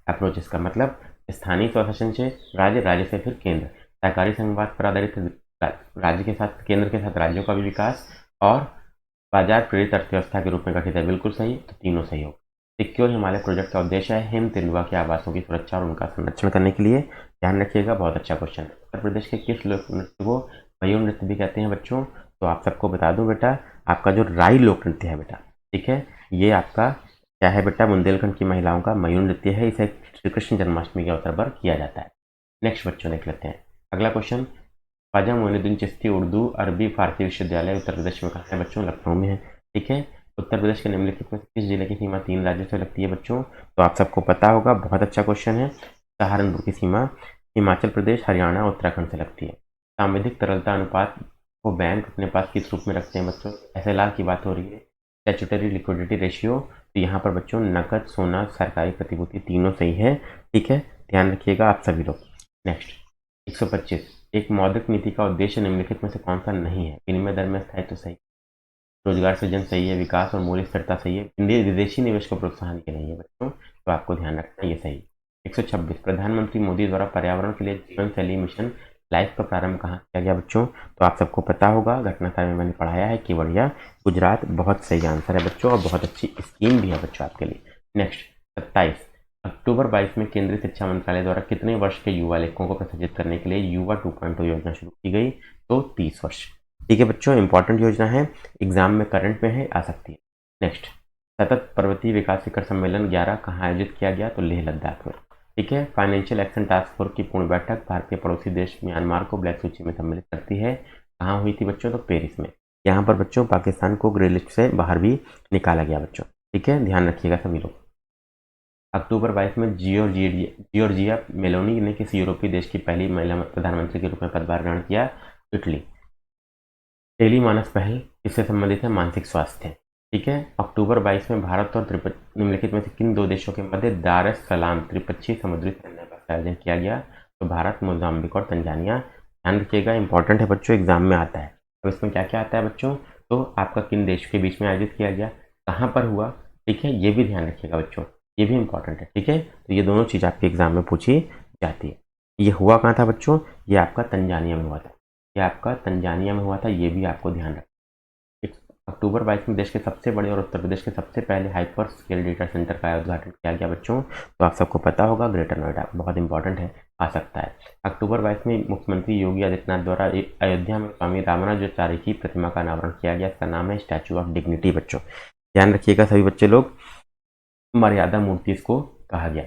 अप्रोच। इसका मतलब स्थानीय स्वशासन से राज्य, राज्य से फिर केंद्र, सहकारी संघवाद पर आधारित राज्य के साथ केंद्र के साथ राज्यों का भी विकास, और बाजार प्रेरित अर्थव्यवस्था के रूप में गठित है। बिल्कुल सही, तो तीनों सही हो। सिक्योर हिमालय प्रोजेक्ट का उद्देश्य है हिम तेंदुआ के आवासों की सुरक्षा और उनका संरक्षण करने के लिए। ध्यान रखिएगा, बहुत अच्छा क्वेश्चन है। उत्तर प्रदेश के किस लोक नृत्य को मयूर नृत्य भी कहते हैं बच्चों? तो आप सबको बता दूं बेटा, आपका जो राई लोक नृत्य है बेटा, ठीक है, ये आपका क्या है बेटा? बुंदेलखंड की महिलाओं का मयूर नृत्य है। इसे श्री कृष्ण जन्माष्टमी के अवसर पर किया जाता है। नेक्स्ट बच्चों देख लेते हैं अगला क्वेश्चन। ख्वाजा मोइनुद्दीन चिश्ती उर्दू अरबी फारसी विश्वविद्यालय उत्तर प्रदेश में कहाँ है बच्चों? लखनऊ में है। ठीक है, उत्तर प्रदेश के निम्नलिखित में किस जिले की सीमा 3 राज्यों से लगती है बच्चों? तो आप सबको पता होगा, बहुत अच्छा क्वेश्चन है। सहारनपुर की सीमा हिमाचल प्रदेश, हरियाणा, उत्तराखंड से लगती है। सांविधिक तरलता अनुपात को बैंक अपने पास किस रूप में रखते हैं बच्चों? SLR की बात हो रही है। स्टैट्यूटरी लिक्विडिटी रेशियो, तो यहाँ पर बच्चों नकद, सोना, सरकारी प्रतिभूति तीनों सही है। ठीक है, ध्यान रखिएगा आप सभी लोग। नेक्स्ट 125, एक मौद्रिक नीति का उद्देश्य निम्नलिखित में से कौन सा नहीं है? विनिमय दर में स्थायित्व सही, रोजगार सृजन सही है, विकास और मूल्य स्थिरता सही है, विदेशी निवेश को प्रोत्साहन के नहीं है बच्चों, तो आपको ध्यान रखना ये सही। 126, प्रधानमंत्री मोदी द्वारा पर्यावरण के लिए जीवन शैली मिशन लाइफ का प्रारंभ कहाँ किया गया बच्चों? तो आप सबको पता होगा, घटनाक्रम में मैंने पढ़ाया है, केवड़िया गुजरात। बहुत सही आंसर है बच्चों, और बहुत अच्छी स्कीम भी है बच्चों आपके लिए। नेक्स्ट 27, अक्टूबर 22 में केंद्रीय शिक्षा मंत्रालय द्वारा कितने वर्ष के युवा लेखकों को प्रशिक्षित करने के लिए युवा 2.0 योजना शुरू की गई? तो 30 वर्ष। ठीक है बच्चों, इंपॉर्टेंट योजना है, एग्जाम में करंट में है, आ सकती है। नेक्स्ट, सतत पर्वतीय विकास शिखर सम्मेलन 11 कहाँ आयोजित किया गया? तो लेह लद्दाख में। ठीक है, फाइनेंशियल एक्शन टास्क फोर्स की पूर्ण बैठक भारतीय पड़ोसी देश म्यांमार को ब्लैक सूची में सम्मिलित करती है। कहाँ हुई थी बच्चों? तो पेरिस में। यहाँ पर बच्चों पाकिस्तान को ग्रे लिस्ट से बाहर भी निकाला गया बच्चों। ठीक है, ध्यान रखिएगा सभी लोग। अक्टूबर 22 में जियोर्जिया मेलोनी ने किस यूरोपीय देश की पहली महिला प्रधानमंत्री के रूप में पदभार ग्रहण किया? इटली। टेली मानस पहल किससे संबंधित है? मानसिक स्वास्थ्य। ठीक है, अक्टूबर 22 में भारत और निम्नलिखित में से किन दो देशों के मध्य दार एस सलाम त्रिपक्षीय समुद्री सैन्य अभ्यास का आयोजन किया गया? तो भारत, मोजाम्बिक और तंजानिया। ध्यान रखिएगा, इंपॉर्टेंट है बच्चों, एग्जाम में आता है। अब इसमें क्या क्या आता है बच्चों? तो आपका किन देश के बीच में आयोजित किया गया, कहाँ पर हुआ, ठीक है, ये भी ध्यान रखिएगा बच्चों, ये भी इंपॉर्टेंट है। ठीक है, तो ये दोनों चीज़ आपके एग्जाम में पूछी जाती है। ये हुआ कहाँ था बच्चों? ये आपका तंजानिया में हुआ था। ये आपका तंजानिया में हुआ था, ये भी आपको ध्यान रखना। अक्टूबर 22 में देश के सबसे बड़े और उत्तर प्रदेश के सबसे पहले हाइपर स्केल डेटा सेंटर का उद्घाटन किया गया बच्चों। तो आप सबको पता होगा, ग्रेटर नोएडा, बहुत इंपॉर्टेंट है, आ सकता है। अक्टूबर 22 में मुख्यमंत्री योगी आदित्यनाथ द्वारा अयोध्या में स्वामी रामानुजाचार्य की प्रतिमा का अनावरण किया गया। इसका नाम है स्टैचू ऑफ डिग्निटी बच्चों। ध्यान रखिएगा सभी बच्चे लोग, मर्यादा मूर्ति इसको कहा गया।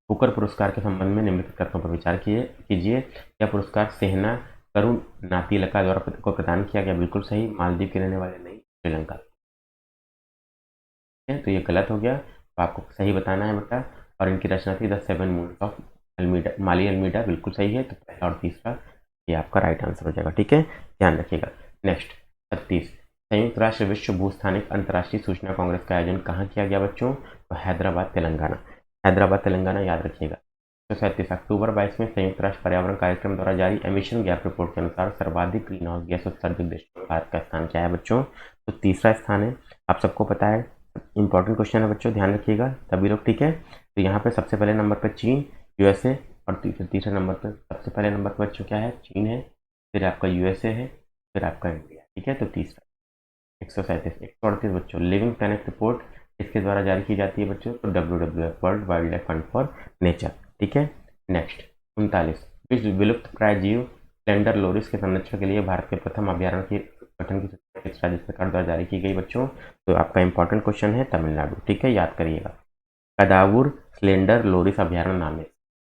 बुकर पुरस्कार के संबंध में निम्नलिखित तथ्यों पर विचार कीजिए। यह पुरस्कार सेहना करुण नातिलका द्वारा को प्रदान किया गया। बिल्कुल सही, मालदीव के रहने वाले नहीं, श्रीलंका। तो ये गलत हो गया, तो आपको सही बताना है बेटा। और इनकी रचना थी the 7 moons of Almeida, Mali Almeida. बिल्कुल सही है, तो पहला और तीसरा ये आपका राइट आंसर हो जाएगा। ठीक है, ध्यान रखिएगा। नेक्स्ट 36, संयुक्त राष्ट्र विश्व भूस्थानिक अंतर्राष्ट्रीय सूचना कांग्रेस का आयोजन कहाँ किया गया बच्चों? तो हैदराबाद, तेलंगाना। हैदराबाद, तेलंगाना, याद रखिएगा। 137, अक्टूबर 22 में संयुक्त राष्ट्र पर्यावरण कार्यक्रम द्वारा जारी एमिशन गैप रिपोर्ट के अनुसार सर्वाधिक ग्रीन हाउस गैस उत्सर्जक देशों में भारत का स्थान क्या है बच्चों? तो तीसरा स्थान है, आप सबको पता है, इंपॉर्टेंट क्वेश्चन है बच्चों, ध्यान रखिएगा सभी लोग। ठीक है, तो यहाँ पे सबसे पहले नंबर पर चीन, USA, और तीसरे नंबर पर, सबसे पहले नंबर पर बच्चों क्या है? चीन है, फिर आपका USA है, फिर आपका इंडिया। ठीक है, तो तीसरा। 137, 138 बच्चों, लिविंग प्लैनेट रिपोर्ट इसके द्वारा जारी की जाती है बच्चों? तो WWF, world wild life fund for nature. ठीक है, नेक्स्ट 39, विश्व विलुप्त प्राय जीव स्लेंडर लोरिस के संरक्षण के लिए भारत के प्रथम अभ्यारण्य की गठन की सूचना राज्य सरकार द्वारा जारी की गई बच्चों? तो आपका इंपॉर्टेंट क्वेश्चन है तमिलनाडु। ठीक है, याद करिएगा। कदावुर स्लेंडर लोरिस अभ्यारण्य नाम है।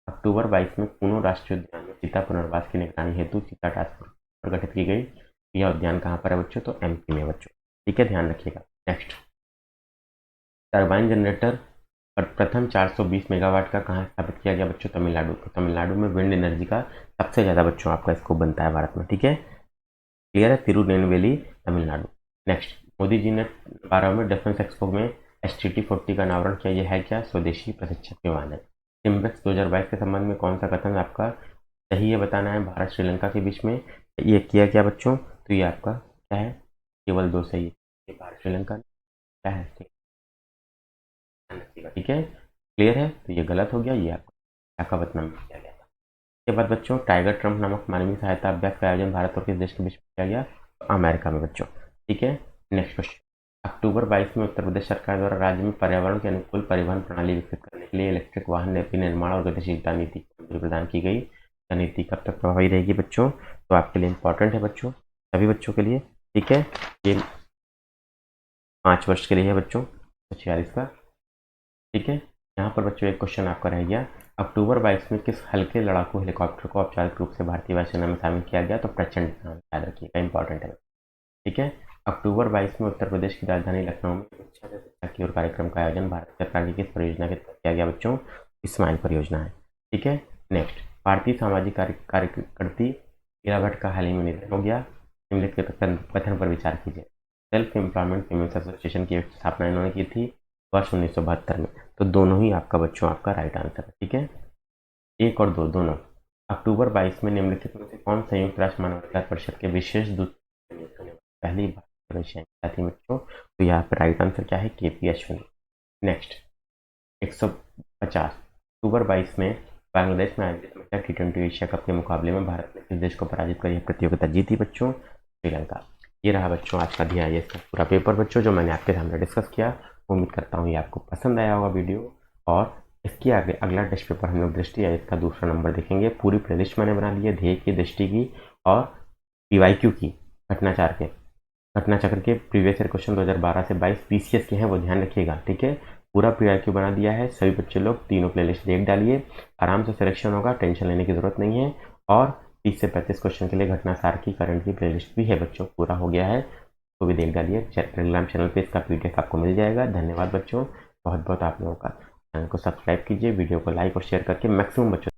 अक्टूबर 22 में कूनो राष्ट्रीय उद्यान में चीता पुनर्वास की निगरानी हेतु चीता टास्क फोर्स गठित की गई। यह उद्यान कहाँ पर है बच्चों? तो MP में बच्चों। ठीक है, ध्यान रखिएगा। नेक्स्ट, टरबाइन जनरेटर और प्रथम 420 मेगावाट का कहाँ स्थापित किया गया बच्चों? तमिलनाडु। तो तमिलनाडु में विंड एनर्जी का सबसे ज़्यादा बच्चों आपका स्कोप बनता है भारत में, ठीक है, क्लियर है, तिरुनेलवेली तमिलनाडु। नेक्स्ट, मोदी जी ने 12वें डिफेंस एक्सपो में STT-40 का अनावरण किया, यह है क्या? स्वदेशी प्रशिक्षण विमान है। सिम्बेक्स 2022 के संबंध में कौन सा कथन आपका सही है बताना है? भारत श्रीलंका के बीच में ये किया क्या बच्चों? तो ये आपका क्या है? केवल 2 सही है, ये भारत श्रीलंका क्या है, ठीक है, क्लियर है, तो ये गलत हो गया, ये आपका विशाखापत्तनम किया गया था। इसके बाद बच्चों, टाइगर ट्रम्प नामक मानवीय सहायता अभ्यास का आयोजन भारत और किस देश के बीच में किया गया? तो अमेरिका में बच्चों, ठीक है। नेक्स्ट क्वेश्चन, अक्टूबर 22 में उत्तर प्रदेश सरकार द्वारा राज्य में पर्यावरण के अनुकूल परिवहन प्रणाली विकसित करने के लिए इलेक्ट्रिक वाहन विनिर्माण और गतिशीलता नीति को मंजूरी प्रदान की गई। यह नीति कब तक प्रभावी रहेगी बच्चों? तो आपके लिए इंपॉर्टेंट है बच्चों, सभी बच्चों के लिए, ठीक है, ये 5 वर्ष के लिए है बच्चों, 46 का, ठीक है। यहाँ पर बच्चों एक क्वेश्चन आपका रह गया, अक्टूबर 22 में किस हल्के लड़ाकू हेलीकॉप्टर को औपचारिक रूप से भारतीय वायुसेना में शामिल किया गया? तो प्रचंड, नाम याद रखिएगा, इंपॉर्टेंट है, ठीक है। अक्टूबर 22 में उत्तर प्रदेश की राजधानी लखनऊ में शिक्षा से शिक्षा की ओर कार्यक्रम का आयोजन भारत सरकार की किस परियोजना के तहत किया गया बच्चों? स्माइल परियोजना है, ठीक है। नेक्स्ट, भारतीय सामाजिक कार्यकर्ती ईरा भट्ट का हाल ही में निधन हो गया, निम्नलिखित के कथन पर विचार कीजिए। सेल्फ एम्प्लॉयमेंट विमेंस एसोसिएशन की स्थापना इन्होंने की थी वर्ष 1972 में। तो दोनों ही आपका बच्चों आपका राइट आंसर है, ठीक है, 1 और 2 दोनों। अक्टूबर 22 में निम्नलिखित में से कौन संयुक्त राष्ट्र मानवाधिकार परिषद के विशेष दूत नियुक्त होने वाले पहली भारतीय साथी बच्चों? तो यहाँ पर राइट आंसर क्या है? KP अश्विनी। नेक्स्ट, 150, अक्टूबर 22 में बांग्लादेश में आयोजित महिला T20 एशिया कप के मुकाबले में भारत ने किस देश को पराजित कर यह प्रतियोगिता जीती बच्चों? श्रीलंका। ये रहा बच्चों आज का दिया ये पूरा पेपर बच्चों जो मैंने आपके सामने डिस्कस किया। उम्मीद करता हूँ ये आपको पसंद आया होगा वीडियो, और इसके आगे अगला टेस्ट पेपर हम लोग दृष्टि या इसका दूसरा नंबर देखेंगे। पूरी प्लेलिस्ट मैंने बना ली है, ध्येय की, दृष्टि की और PYQ की, घटना चक्र के प्रीवियस ईयर क्वेश्चन 2012 से 22 PCS के हैं, वो ध्यान रखिएगा, ठीक है। पूरा PYQ बना दिया है, सभी बच्चे लोग तीनों प्लेलिस्ट देख डालिए, आराम से सिलेक्शन होगा, टेंशन लेने की जरूरत नहीं है। और 30 से 35 क्वेश्चन के लिए घटनासार की करंट की प्लेलिस्ट भी है बच्चों, पूरा हो गया है, तो भी देख डालिए। टेलीग्राम चैनल पे इसका PDF आपको मिल जाएगा। धन्यवाद बच्चों, बहुत बहुत आप लोगों का। चैनल को सब्सक्राइब कीजिए, वीडियो को लाइक और शेयर करके मैक्सिमम बच्चों